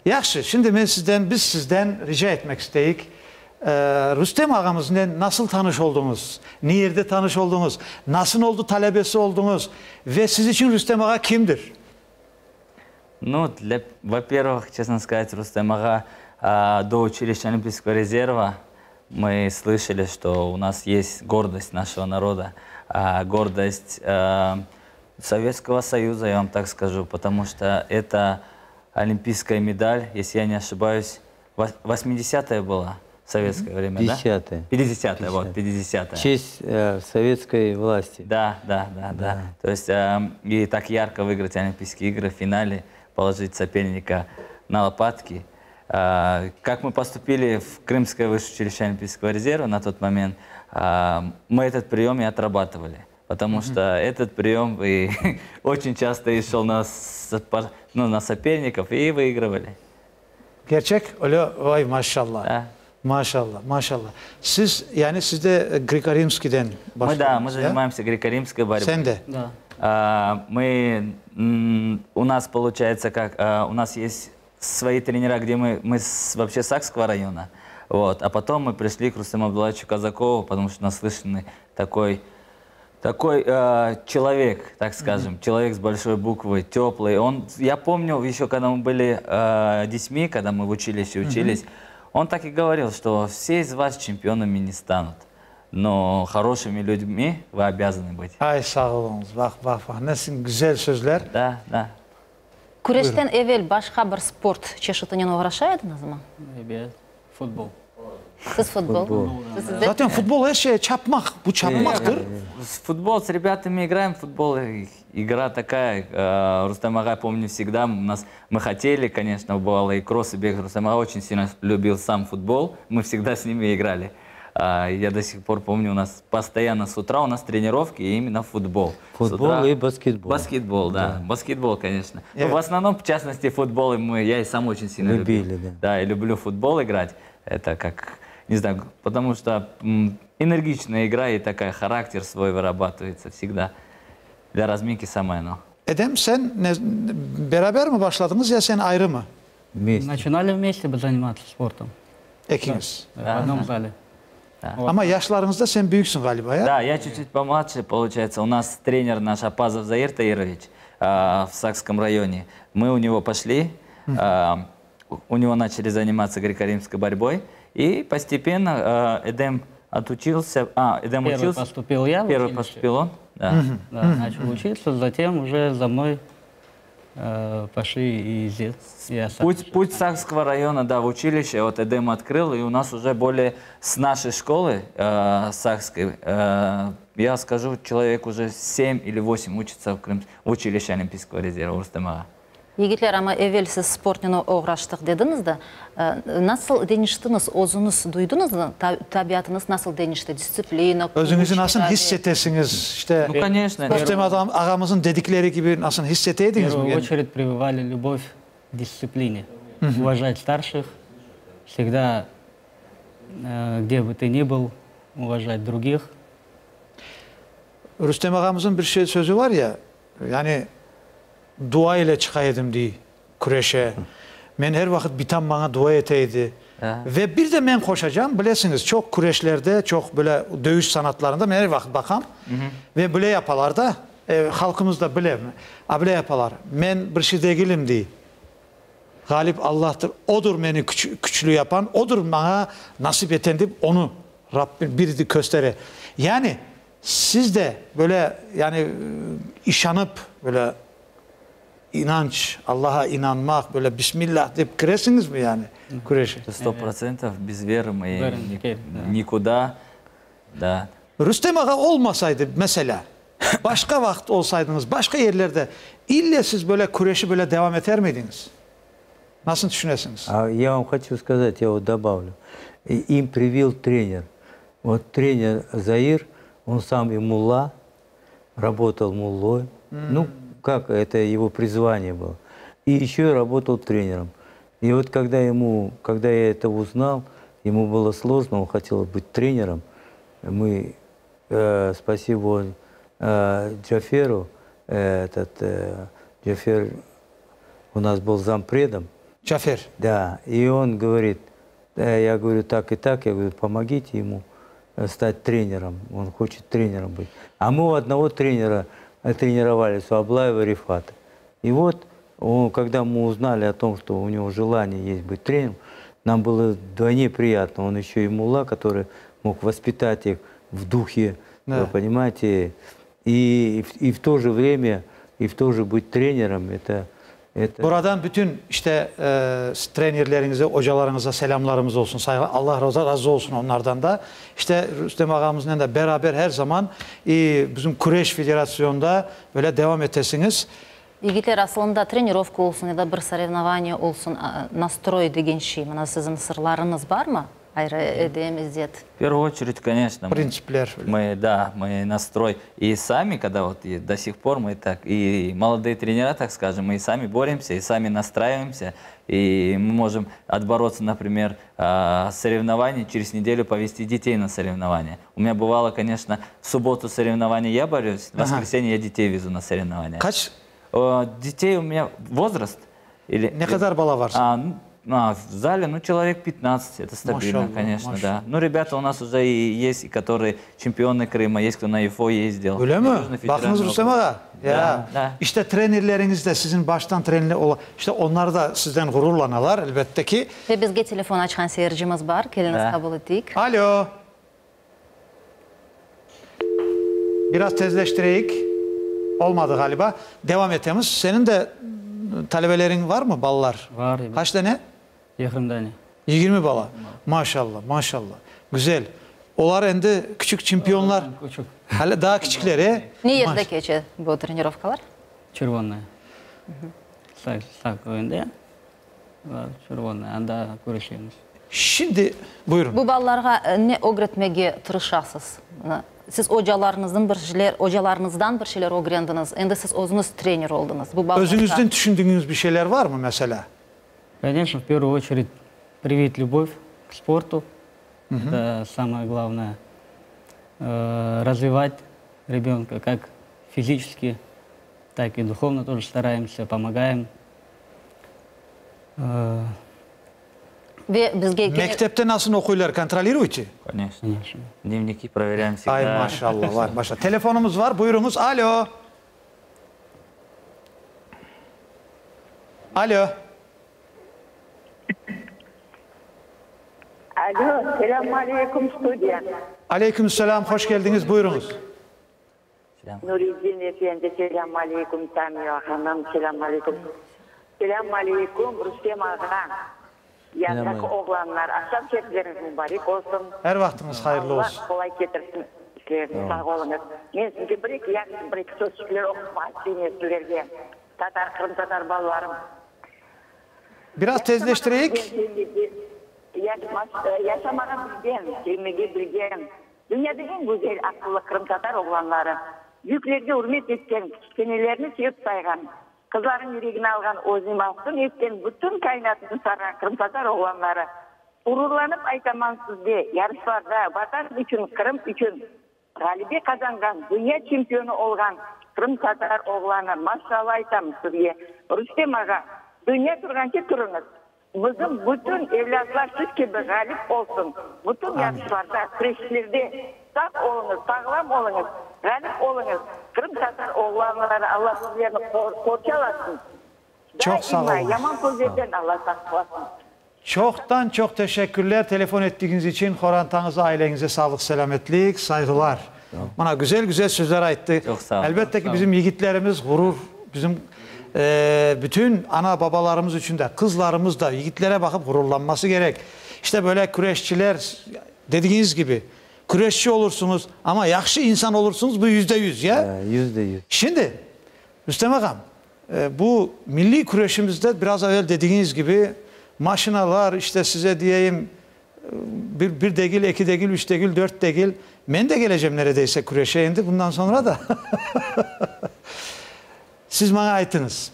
Yaxşı, şimdi biz sizden rica etmek isteyik. Rüstem ağamızla nasıl tanış oldunuz? Nerede tanış oldunuz? Nasıl oldu talebesi oldunuz? Ve siz için Rüstem ağa kimdir? Ну, во-первых, честно сказать, Рустем ага, до училища Олимпийского резерва мы слышали, что у нас есть гордость нашего народа, гордость Советского Союза, я вам так скажу, потому что это олимпийская медаль, если я не ошибаюсь, 80-я была в советское время, 50-е. да? 50-я, вот, 50-я. В честь советской власти. Да. То есть и так ярко выиграть Олимпийские игры в финале, положить соперника на лопатки. Как мы поступили в Крымское высшее училище Олимпийского резерва на тот момент, мы этот прием и отрабатывали. Потому что этот прием очень часто и шел на соперников и выигрывали. Gerçek öyle, vay maşallah. Да. Maşallah. Siz de Греко-Римский'den başladınız. Мы занимаемся греко-римской борьбой. Sen de. Да. У нас получается как, у нас есть свои тренера, где мы вообще Сакского района, вот, а потом мы пришли к Рустему Абдуллаевичу Казакову, потому что наслышанный такой человек, так скажем, человек с большой буквы, теплый. Я помню еще, когда мы были детьми, когда мы в училище учились, он так и говорил, что все из вас чемпионами не станут. Но хорошими людьми вы обязаны быть. Ay sağ olunuz. Bak. Nesin güzel sözler. Да. Күрештен evvel başka bir sport çeşitine uğraşaydınız mı? Evet, futbol. Siz futbol. Zaten futbol her şey çapmak. Bu çapmaktır. Футбол с ребятами играем, футбол игра такая. Рустам ага, помню, всегда мы хотели, конечно, бывало и кроссы бег. Рустам ага очень сильно любил сам футбол, мы всегда с ними играли. Я до сих пор помню, у нас постоянно с утра у нас тренировки именно футбол. Футбол и баскетбол. Баскетбол, да. Баскетбол, конечно. Но в основном, в частности, футбол я и сам очень сильно любил. Да, я люблю футбол играть. Это как, не знаю, потому что энергичная игра и такая характер свой вырабатывается всегда. Для разминки самое оно. Edem sen beraber mi başladınız ya sen ayrı mı? Начинали вместе заниматься спортом. İkiniz. В одном зале. Ama yaşlarınızda sen büyüksün galiba ya. Да, я чуть-чуть помладше, получается. У нас тренер наш Апазов Заир Таирович в Сакском районе. Мы у него пошли, у него начали заниматься греко-римской борьбой. И постепенно Эдем отучился. Эдем Первый учился. поступил я в Первый училище. поступил он. Да. Да, начал учиться, затем уже за мной пошли и здесь. Путь Сакского района, да, в училище, вот Эдем открыл, и у нас уже более с нашей школы Сакской, я скажу, человек уже 7 или 8 учится в училище Олимпийского резерва Рустема. Yigitler ama evvel siz sportla uğraştık dediniz de nasıl değiştiniz, özünüz duydunuz mu? Tabiatınız nasıl değişti? Disiplina, Özünüzü nasıl hissettiniz? İşte Rüstem ağamızın dedikleri gibi nasıl hissetteydiniz В mi? первую очередь прививали любовь к дисциплине. Уважать старших, всегда, где бы ты ни был, уважать других. Rüstem ağamızın bir sözü var ya, yani dua ile çıkaydım diye kureşe. Men her vakit bitan bana dua eteydi. Ve bir de ben koşacağım. Bilesiniz çok kureşlerde, çok böyle dövüş sanatlarında ben her vakit bakam. Ve böyle yapalar da halkımız da bile böyle yapalar. Ben bir şey değilim diye. Galip Allah'tır. Odur beni güçlü yapan. Odur bana nasip eten deyip onu Rabbim biri göstere. Yani siz de böyle yani işanıp böyle inanç, Allah'a inanmak, böyle Bismillah deyip giresiniz mi yani kureşe? 100% biz веры мы никуда. Да. Rüstem Ağa olmasaydı mesela, başka vakit olsaydınız, başka yerlerde ille siz böyle kureşi böyle devam eder miydiniz? Nasıl düşünüyorsunuz? Я вам хочу сказать, я вот добавлю. Им привил тренер. Вот тренер Заир, он сам и мулла, работал муллой. Ну, как это его призвание было. И еще и работал тренером. И вот когда я это узнал, ему было сложно, он хотел быть тренером. Мы, спасибо Джаферу, Джафер у нас был зампредом. Джафер. Да, и он говорит, я говорю так и так, я говорю, помогите ему стать тренером, он хочет тренером быть. А мы у одного тренера тренировались, у Аблаева Рифата. И вот, когда мы узнали о том, что у него желание есть быть тренером, нам было вдвойне приятно. Он еще и мулла, который мог воспитать их в духе, вы понимаете, и в то же время, и в то же быть тренером, это... Buradan bütün işte trenerlerinize, hocalarınıza selamlarımız olsun. Saygı, Allah razı olsun onlardan da. İşte Rüstem ağamızla da beraber her zaman bizim Kureş Federasyonu'nda böyle devam etesiniz. Егер асылында тренировка olsun ya da bir соревнование olsun, настрой деген şey, mana sizin sırlarınız var mı? Ayrı edemiz diyet. В первую очередь, конечно, мы настрой. И сами, когда вот и до сих пор мы так, и молодые тренера, так скажем, мы и сами боремся, и сами настраиваемся, и мы можем отбороться, например, соревнований, через неделю повести детей на соревнования. У меня бывало, конечно, в субботу соревнования я борюсь, в воскресенье я детей везу на соревнования. Kaç? Детей у меня возраст. Ne kadar bala var? В зале, ну, человек 15, это стабильно, конечно, да. Ну, ребята у нас уже и есть, которые чемпионы Крыма, есть, кто на ИФО ездил. Öyle mi? Bakınız Rüstem Ağa. Ya, da. İşte trenerleriniz de sizin baştan trenerler olan, işte onlar da sizden gururlanalar elbette ki. Ve bizge telefon açan seyircimiz var, keliniz kabul ettik. Alo. Biraz tezleştireyik. Olmadı galiba. Devam etemiz. Senin de talebelerin var mı ballar? Var. Kaç tane? 20 tane. 20 bala. Maşallah, maşallah. Güzel. Onlar endi küçük çempiyonlar. Küçük. Hala daha küçükleri. Ne yerde geçer bu trenirovkalar? Червонная. Sak oyunda. Червонная. Anda görüşürüz. Şimdi buyurun. Bu ballarga ne öğretmeye tırışasınız? Siz hocalarınızdan bir şeyler öğrendiniz. Endi siz özünüz trener oldunuz. Bu özünüzden düşündüğünüz bir şeyler var mı mesela? Конечно, в первую очередь привить любовь к спорту. Это самое главное. Развивать ребенка как физически, так и духовно тоже стараемся, помогаем. Mektepte nasıl okuyorlar? Kontrolüyor ki? Конечно. Дневники проверяем всегда. Ay maşallah var. Maşallah. Telefonumuz var. Buyurunuz. Alo. Alo. Alo. Selamünaleyküm stüdyo. Aleykümselam. Hoş geldiniz. Buyurunuz. Nuriddin Efendi. Selamünaleyküm. Samiha Hanım. Selamünaleyküm. Selamünaleyküm. Rüstem Ağa. Yanındaki oğlanlar, akşam çekleriniz mübarek olsun. Her vaktiniz hayırlı olsun. Allah kolay getirsin. Sağ olunuz. Ben size bir-iki sözcükler okuma isteyeyim sizlerge. Kırım Tatar ballarım. Biraz tezleştireyik. Yaşamağa bilgen, sevmege bilgen. Dünyada en güzel akıllı Kırım Tatar oğlanları. Büyüklerge hürmet etken, kiçkenelerini sevip saygan. Kızların yüreğini algan Ozim Altın etken bütün kainatını sargan Kırım Tatar oğlanları. Gururlanıp aytaman sizde yarışlarda vatan üçün, Kırım üçün galibe kazangan, dünya çempionu olgan Kırım Tatar oğlanı maşallah aytam sizge. Rüstem Ağa, dünya turgancha turunuz. Bizim bütün evlatlar siz gibi galip olsun. Bütün yarışlarda, kreşlerde sağ olunuz, sağlam olunuz, galip olunuz. Kırım Tatar oğlanları Allah sizlerini korçalasın. Çok sağ olun. Yaman sözlerden Allah saklasın. Çoktan çok teşekkürler telefon ettiğiniz için. Horantanıza, ailenize sağlık, selametlik, saygılar. Bana güzel güzel sözler ayttı. Çok sağ olun. Elbette ki bizim yiğitlerimiz gurur, bizim bütün ana babalarımız için de, kızlarımız da yiğitlere bakıp gururlanması gerek. İşte böyle güreşçiler dediğiniz gibi güreşçi olursunuz ama yakşı insan olursunuz, bu %100 ya. %100. Şimdi Rüstem Ağam, bu milli güreşimizde biraz evvel dediğiniz gibi maşinalar, işte size diyeyim bir degil, iki degil, üç degil, dört degil. Ben de geleceğim neredeyse güreşe indi bundan sonra da. Siz bana aitiniz.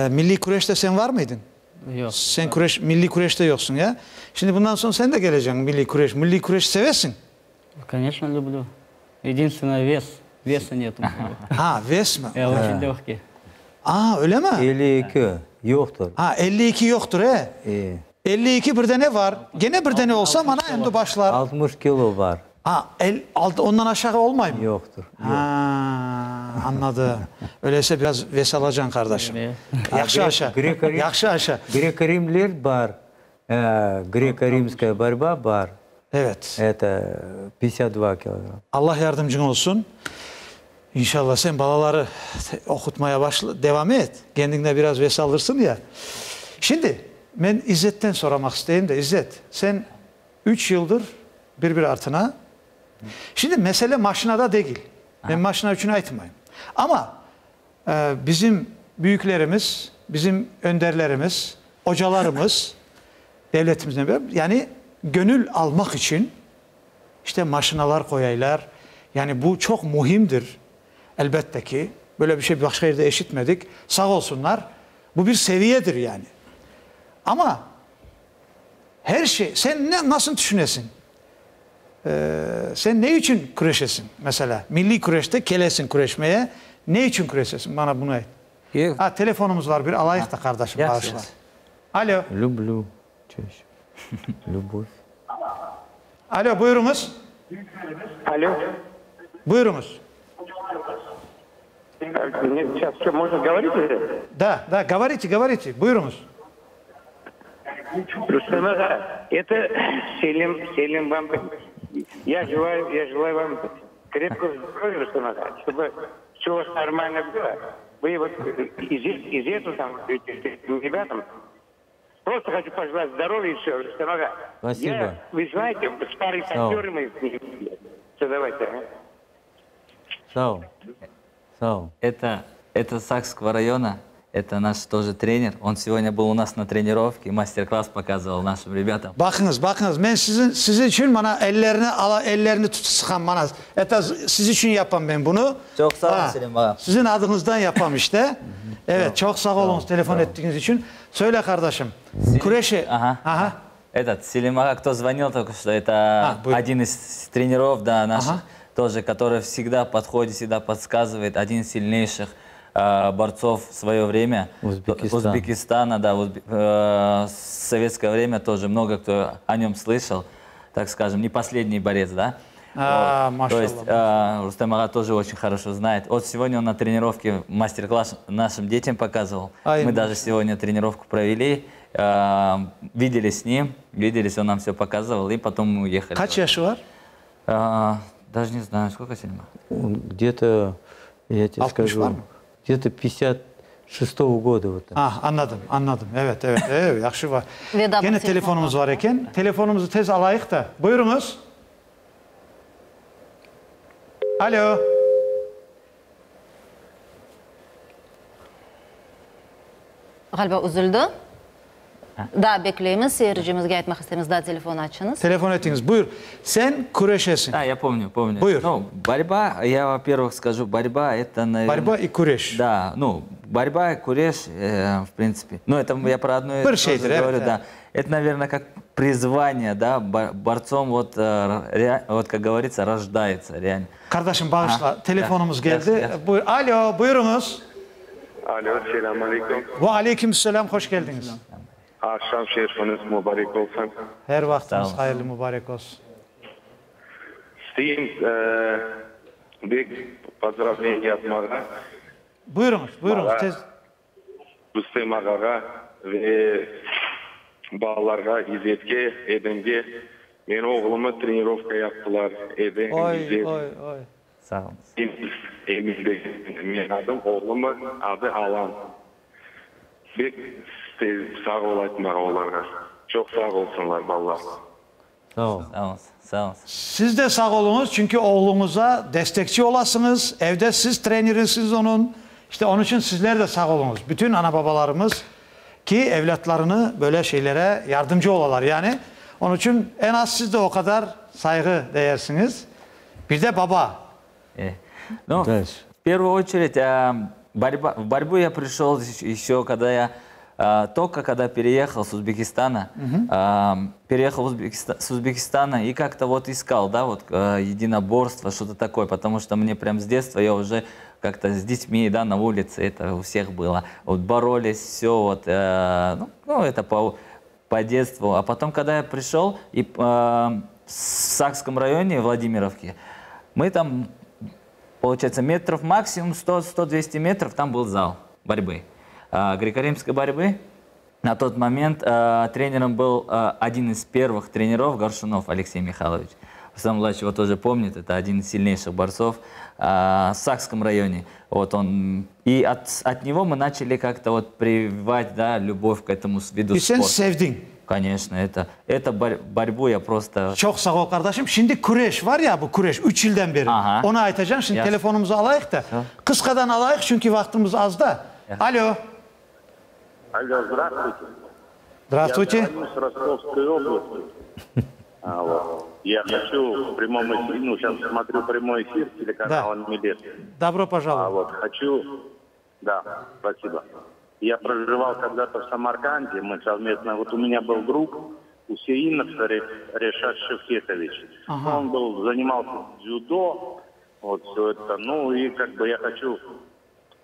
Milli güreşte sen var mıydın? Yok. Sen milli güreşte yoksun ya. Şimdi bundan sonra sen de geleceksin milli güreş. Milli güreş seversin. Конечно, люблю. Единственное, вес. Веса нет. Ha, вес mi? Я очень lегкий. Aa, öyle mi? 52 yoktur. Ha, 52 yoktur he. 52 bir de ne var? Gene bir de ne olsa bana hem de başlar. 60 kilo var. Ha, ondan aşağı olmayayım mı? Yoktur. Ha, anladım. Öyleyse biraz ves alacaksın kardeşim. Yakşı aşağı. Yakşı aşağı. Греко-римляр бар. Греко-римская борьба бар. Evet. Это 52 килограмм. Allah yardımcın olsun. İnşallah sen balaları okutmaya devam et. Kendine biraz ves alırsın ya. Şimdi ben İzzet'ten sormak isteyeyim de İzzet, sen 3 yıldır bir artına. Şimdi mesele maşinada değil. Ben maşina için aytmayayım. Ama bizim büyüklerimiz, bizim önderlerimiz, hocalarımız, devletimizden beri yani gönül almak için işte maşinalar koyaylar. Yani bu çok muhimdir. Elbette ki böyle bir şey başka yerde eşitmedik. Sağ olsunlar. Bu bir seviyedir yani. Ama her şey, sen nasıl düşünesin? Sen ne için güreşesin mesela? Milli güreşte kelesin güreşmeye. Ne için güreşesin? Bana bunu et. Ha, telefonumuz var bir alayık da kardeşim. Bağışla. Alo. Люблю. Любовь. Alo, buyurunuz. Alo. Buyurunuz. Сейчас что, можно говорить уже? Да, говорите. Buyurunuz. Рустам Ага, это Селим вам. Я желаю вам крепкого здоровья, Рустам Ага, чтобы все у вас нормально было. Вы вот из этого там, ребятам, просто хочу пожелать здоровья и все, Рустам Ага. Спасибо. Вы знаете, старые актеры мы все давайте. Сау. Это Сакского района. Это наш тоже тренер. Он сегодня был у нас на тренировке, мастер-класс показывал нашим rебятам. Bakınız. Ben sizin için bana ellerini sıkan bana. Siz için yapam ben bunu. Çok sağ olun Selim Ağa. Sizin adınızdan yapam işte. Evet, çok sağ olun telefon ettiğiniz için. Söyle kardeşim. Kureşi. Ага. Этот Селим Ага, кто звонил только что, это один из тренеров, да, наших, тоже, который всегда подходит, всегда подсказывает, один из сильнейших борцов в свое время. Узбекистана, да, в советское время тоже много кто о нем слышал, так скажем, не последний борец, да. То есть Рустам Ага тоже очень хорошо знает. Вот сегодня он на тренировке мастер-класс нашим детям показывал. Мы даже сегодня тренировку провели, виделись с ним, он нам все показывал, и потом мы уехали. Kaç yaşı var? Даже не знаю, сколько Селим Ага? Где-то, я тебе скажу, где-то 56-го года. Вот Anladım. Evet. Yakşı var. Gene telefonumuz var eken. Telefonumuzu tez alayık da. Buyurunuz. Alo. Galiba üzüldü. Da bekleyimiz. Seyircimizge aytmak istemiz. Da telefon açınız. Telefon ettiniz. Buyur. Sen güreşesin. Да, я помню. Buyur. Ну, борьба, я, во-первых, скажу, борьба это, наверное... Борьба и куреш. Да, борьба и куреш, в принципе. Ну, это я про одно и то же говорю, да. Это, наверное, как призвание, да, борцом, вот, как говорится, rождается, реально. Kardeşim bağışla. Telefonumuz geldi. Alo, buyurunuz. Alo, selamünaleyküm. Ve aleykümselam, hoş geldiniz. Akşam şerifiniz mübarek olsun. Her vaktiniz hayırlı mübarek olsun. İsteyim bir поздравление yapmağa. Buyurunuz, buyurunuz. Tez... Rüstem Ağa'ya ve bağlarga, İzzet'e, Edem'e. Benim oğlumu trenirovka yaptılar. Edem, İzzet. Oy. Sağ olun. Benim adım, oğlumun adı Alan. Bir sağ olaytmağa onlara. Çok sağ olsunlar vallahi. Sağ olun. Sağ olun. Siz de sağ olunuz çünkü oğlunuza destekçi olasınız. Evde siz trenerisiniz onun. İşte onun için sizler de sağ olunuz. Bütün ana babalarımız ki evlatlarını böyle şeylere yardımcı olalar yani. Onun için en az siz de o kadar saygı değersiniz. Bir de baba. Ну, в первую очередь, в борьбу я пришел еще, когда я только когда переехал с Узбекистана, переехал с Узбекистана и как-то вот искал, да, вот единоборство, что-то такое, потому что мне прям с детства я уже как-то с детьми, да, на улице, это у всех было, вот боролись, все, вот, ну, это по детству. А потом, когда я пришел, и в Сакском районе, Владимировке, мы там, получается, метров максимум 100-200 метров, там был зал борьбы. Греко-римской борьбы. На тот момент тренером был один из первых тренеров, Горшунов Алексей Михайлович. Сам младший его тоже помнит, это один из сильнейших борцов в Сакском районе. Вот он, и от него мы начали как-то вот прививать, да, любовь к этому виду спорта. И sen sevdin. Конечно, это борьбу я просто... Çok sağ ol kardeşim. Şimdi kureş var ya bu kureş 3 yıldan beri. Ona aytacağım. Şimdi telefonumuzu alayık da. Kıskadan alayık çünkü vaktimiz az da. Alo. Алло, здравствуйте. Здравствуйте. Я звоню с Ростовской области. Я хочу в прямом эфире, ну, сейчас смотрю прямой эфир телеканала «Милет». Добро пожаловать. Вот, хочу, да, спасибо. Я проживал когда-то в Самарканде, мы совместно, вот у меня был друг, Усеиновца Решат Шевкетович. Он занимался дзюдо, вот все это, ну, и как бы я хочу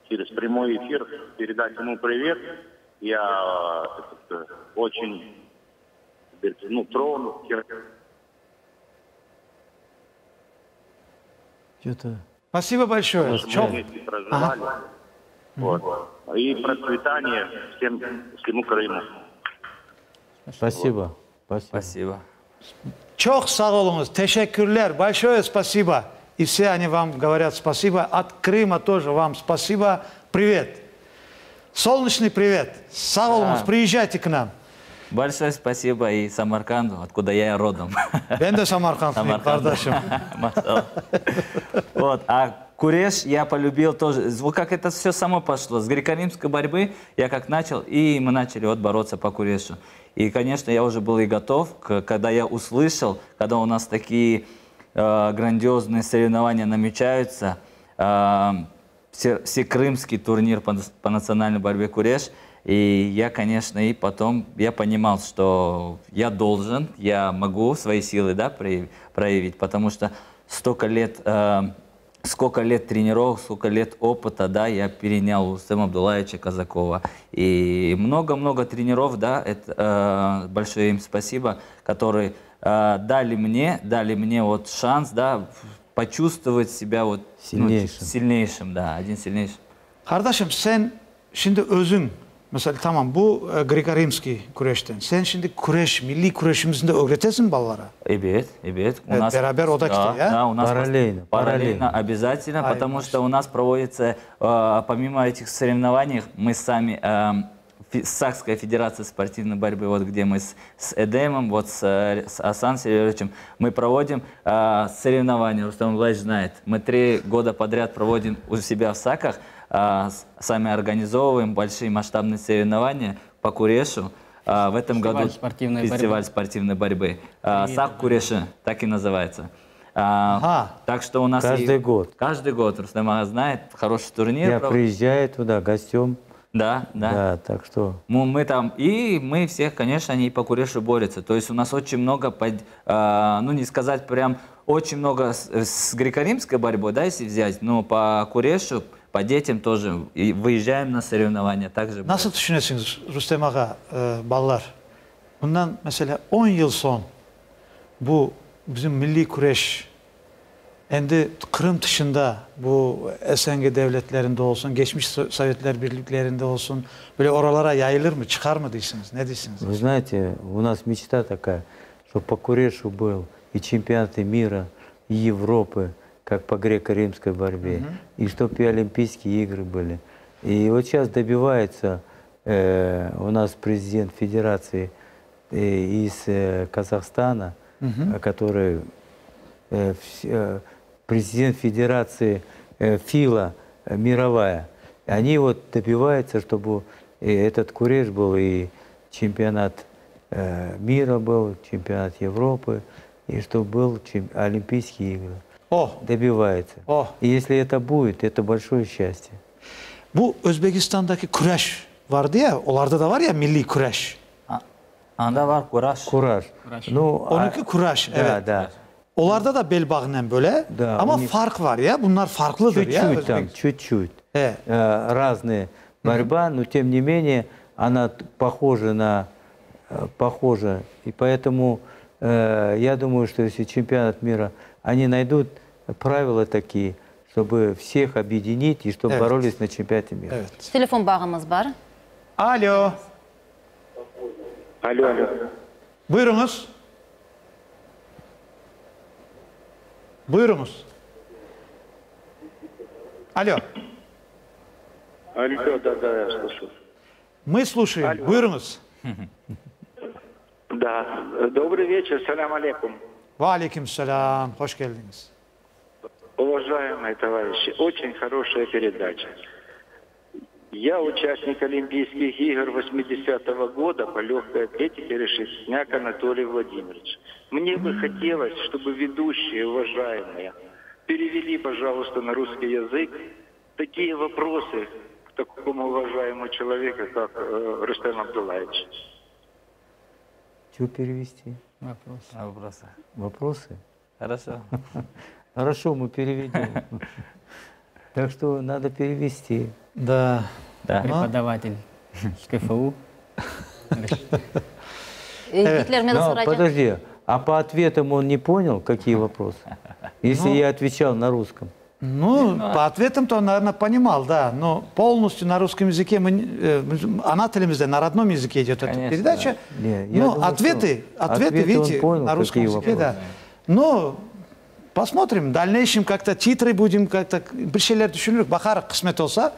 через прямой эфир передать ему привет. Я очень, ну, тронут. Спасибо большое. Вместе проживали. Вот. И процветания всему Крыму. Спасибо. Спасибо. Çok sağ olunuz. Teşekkürler. Большое спасибо. И все они вам говорят спасибо. От Крыма тоже вам спасибо. Привет. Солнечный привет. Sağ olunuz. Приезжайте к нам. Большое спасибо и Самарканду, откуда я родом. Ben de Самаркандский, kardeşim. Вот, а куреш я полюбил тоже. Вот как это все само пошло. С греко-римской борьбы я как начал, и мы начали вот бороться по курешу. И, конечно, я уже был и готов, когда я услышал, когда у нас такие грандиозные соревнования намечаются, всекрымский турнир по национальной борьбе куреш. И я, конечно, и потом я понимал, что я должен, я могу свои силы, да, проявить, потому что сколько лет тренировок, сколько лет опыта, да, я перенял у Рустема Абдуллаевича Казакова. И много-много тренеров, да, это большое им спасибо, которые дали мне вот шанс, да, почувствовать себя вот сильнейшим, да, один сильнейшим. Kardeşim sen şimdi özün mesela tamam bu Greko-Rimski kureşten. Sen şimdi kureş, milli kureşimizin de öğretesin ballara. Evet. Evet, beraber o da gidiyor ya. Да, у нас Параллельно. Обязательно, потому что у нас проводится, помимо этих соревнований, мы сами, Сакская федерация спортивной борьбы, вот где мы с Эдемом, вот с Асан Селеровичем, мы проводим соревнования, Рустам Абдуллаевич знает. Мы 3 года подряд проводим у себя в Саках, сами организовываем большие масштабные соревнования по курешу. В этом году фестиваль спортивной борьбы. Сак Куреши, так и называется. Так что у нас каждый год. Каждый год Рустам Ага знает, хороший турнир. Я приезжаю туда гостем. Да. Так что... Мы там, и мы всех, конечно, они по курешу борются. То есть у нас очень много, ну не сказать прям, очень много с греко-римской борьбой, да, если взять, но по курешу по детям тоже и выезжаем на соревнования. Также Nasıl düşünüyorsunuz Rüstem Ağa, ballar? Bundan mesela 10 yıl son bu bizim milli güreş endi Kırım dışında bu SNG devletlerinde olsun, geçmiş Sovyetler Birliklerinde olsun böyle oralara yayılır mı, çıkar mı diyorsunuz? Ne diyorsunuz? Вы знаете, у нас мечта такая, что по Курешу был и чемпионаты мира, и Европы, как по греко-римской борьбе, и чтобы и Олимпийские игры были. И вот сейчас добивается у нас президент Федерации из Казахстана, который президент Федерации ФИЛА мировая. Они вот добиваются, чтобы этот Куреш был и чемпионат мира был, чемпионат Европы, и чтобы был Олимпийские игры. Добивается. И если это будет, это большое счастье. Bu Özbekistan'daki kureş vardı ya, onlarda da var ya milli kureş. Anda var kuraş. Kuraş. Onunki kuraş, evet. Да. Onlarda da bel bağından böyle ama fark var ya, bunlar farklıdır ya. Чуть-чуть там, чуть-чуть. Разные борьба, но тем не менее она похожа. И поэтому я думаю, что если чемпионат мира, они найдут правила такие, чтобы всех объединить и чтобы боролись на чемпионате мира. Telefon bağımız var. Alo. Alo. Buyurunuz. Buyurunuz. Алло. Алло, да, я слушаю. Мы слушаем. Алло. Buyurunuz. Да, добрый вечер, салям алейкум. Ва алейкум салям. Hoş geldiniz. Уважаемые товарищи, очень хорошая передача. Я участник Олимпийских игр 80-го года по легкой атлетике Решетняк Анатолий Владимирович. Мне бы хотелось, чтобы ведущие, уважаемые, перевели, пожалуйста, на русский язык такие вопросы к такому уважаемому человеку, как Рустем Абдуллаевич. Что перевести? Вопросы. Вопросы? Хорошо. Хорошо, мы переведем. Так что надо перевести. Да. Преподаватель с КФУ. Подожди, а по ответам он не понял, какие вопросы? Если я отвечал на русском. Ну, по ответам-то он, наверное, понимал, да. Но полностью на русском языке, она на родном языке идет эта передача. Но ответы, видите, на русском языке, да. Но посмотрим, в дальнейшем как-то титры будем, как-то bir şeyler düşünürük. Bakarız kısmet olsa.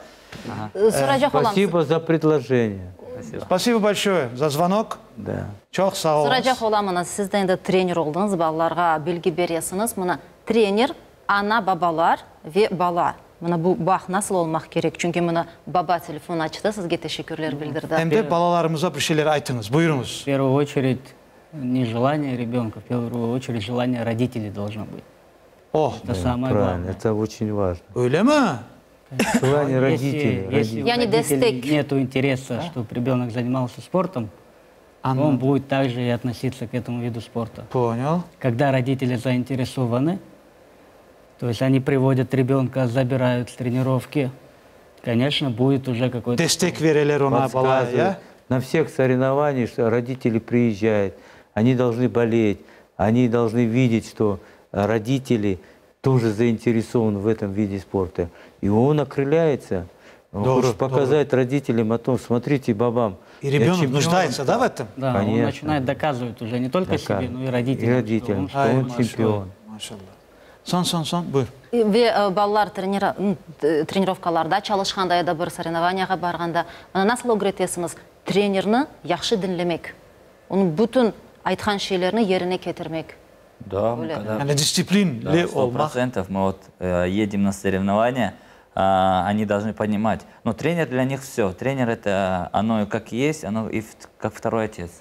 Спасибо за предложение. Спасибо большое за звонок. Да. Çok sağ olun. Сұрajақ оламын, сіз де енді тренер олдыңыз, балаларға білгі бересіңіз. Мұны тренер, ана, бабалар ve бала. Мұны бұл бақ насыл olmak керек? Çünkü мұны баба телефон açtı, сізге teşekkürler bildirdi. Hem de balalarımıza bir şeyler айтыңыз. Buyurunuz. В первую очередь, не желание ребенка, в первую очередь желание родителей должно быть. Это самое главное. Это очень важно. Öyle mi? Желание родителей. Если у родителей нет интереса, чтобы ребенок занимался спортом, он будет также и относиться к этому виду спорта. Понял. Когда родители заинтересованы, то есть они приводят ребенка, забирают с тренировки, конечно, будет уже какой-то... Destek verirler ona balaya. На всех соревнованиях, что родители приезжают, они должны болеть, они должны видеть, что родители тоже заинтересованы в этом виде спорта. И он окрыляется. Он хочет показать родителям о том, смотрите, бабам. И ребенок нуждается, да, в этом? Да, он начинает доказывать уже не только себе, но и родителям, что он чемпион. Son, buyur. Ve балалар тренировкаларда, çalışқанда да бір соревнованияға барғанда, насыл öğretесіңіз тренерні яқшы dinlemek. Onun bütün айтқан şeylerini yerine getirmek. Да, Yani disiplinli olmak. 100%. Мы вот едем на соревнования, они должны понимать. Но тренер для них все. Тренер это оно как есть, оно и как второй отец.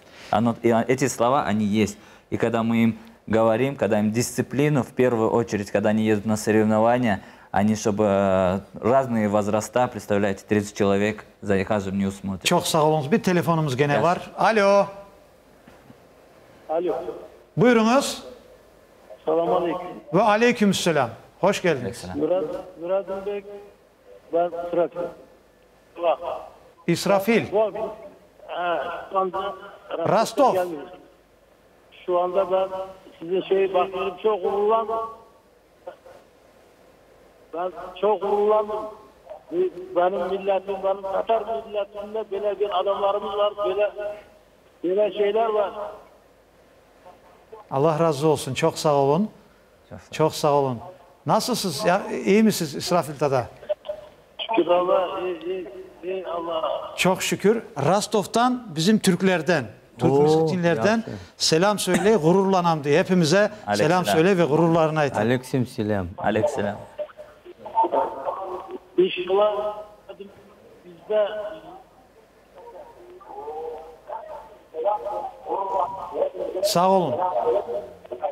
Эти слова, они есть. И когда мы им говорим, когда им дисциплину, в первую очередь, когда они едут на соревнования, они, чтобы разные возраста, представляете, 30 человек за каждым не усмотрят. Çok sağ olun. Bir telefonumuz gene var. Alo. Alo. Buyurunuz. Selamünaleyküm. Ve aleykümselam. Hoş geldiniz. Murat Bey, Ben İsrafil. İsrafil. Şu anda Rostov. Şu anda ben size bakıyorum, çok gururlandım. Ben çok gururlandım. Benim milletim, benim Tatar milletimde böyle bir adamlarımız var, böyle şeyler var. Allah razı olsun. Çok sağ olun. Çok sağ olun. Nasılsınız? Ya, iyi misiniz İsrafil Dada? Şükür Allah, iyi Allah. Çok şükür. Rostov'tan bizim Türklerden, Türk-Müslümanlardan selam söyle, gururlanam diye hepimize selam söyle ve gururlarına ait. Aleyküm selam. Aleyküm selam. İnşallah bizde sağ olun.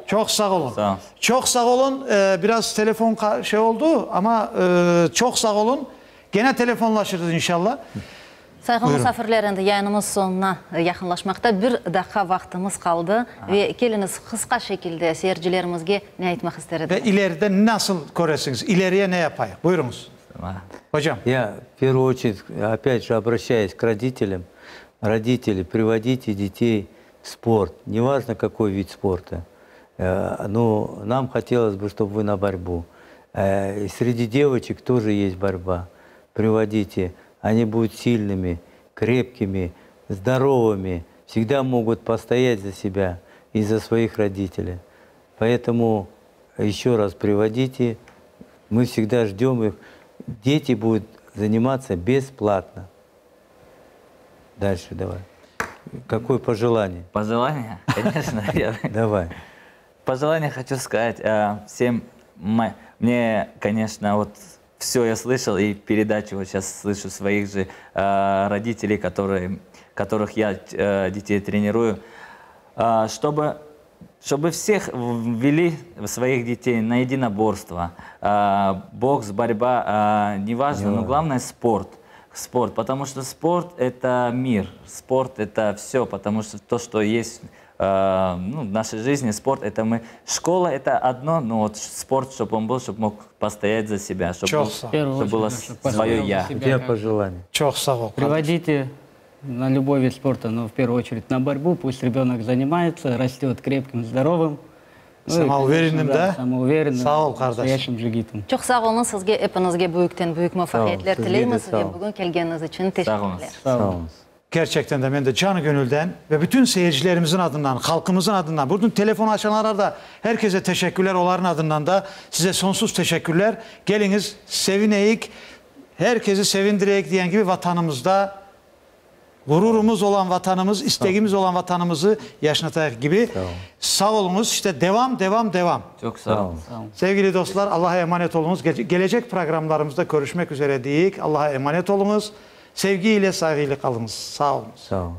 Çok sağ olun. Sağ ol. Çok sağ olun. Biraz telefon şey oldu ama çok sağ olun. Gene telefonlaşırız inşallah. Sayğın misafirlərində yayınımız sonuna yaxınlaşmaqda bir dakika vaxtımız kaldı ve geliniz kısa şekilde seyircilerimizge ne etmek isteriz? Ve ileride nasıl koresiniz? İleriye ne yapayım? Buyurunuz. Hocam. Я в первую очередь, опять же, обращаясь к родителям, родители, приводите детей в спорт, неважно какой вид спорта. Но нам хотелось бы, чтобы вы на борьбу. И среди девочек тоже есть борьба. Приводите, они будут сильными, крепкими, здоровыми, всегда могут постоять за себя и за своих родителей. Поэтому еще раз приводите, мы всегда ждем их. Дети будут заниматься бесплатно. Дальше давай. Какое пожелание? Пожелание? Конечно. Давай. Пожелание хочу сказать всем. Мне, конечно, вот все я слышал, и передачу вот сейчас слышу своих же родителей, которых я детей тренирую, чтобы всех ввели своих детей на единоборство, бокс, борьба, неважно, но главное спорт. Спорт, потому что спорт – это мир, спорт – это все, потому что то, что есть в нашей жизни, спорт – это мы… Школа – это одно, но вот спорт, чтобы он был, чтобы мог постоять за себя, чтобы было свое «я». Где пожелание? Приводите на любой вид спорта, но в первую очередь на борьбу. Пусть ребенок занимается, растет крепким, здоровым. Самоуверенным, да? Самоуверенным, Sağ ol kardeş. настоящим жигитом. Çok sağ olun, sizge hepinizge büyükten büyük muvaffakiyetler tileyimiz ve bugün geldiğiniz için teşekkürler. Sağ olun. Gerçekten de ben de canı gönülden ve bütün seyircilerimizin adından, halkımızın adından, buradan telefon açanlara da herkese teşekkürler, onların adından da size sonsuz teşekkürler. Geliniz, sevineyik, herkesi sevindireyik diyen gibi vatanımızda gururumuz olan vatanımız, isteğimiz olan vatanımızı yaşatacak gibi. Sağ olunuz. İşte devam. Çok sağ olun. Sevgili dostlar, Allah'a emanet olunuz. Gelecek programlarımızda görüşmek üzere deyik. Allah'a emanet olunuz. Sevgiyle, saygıyla kalınız. Sağ olun. Sağ olun.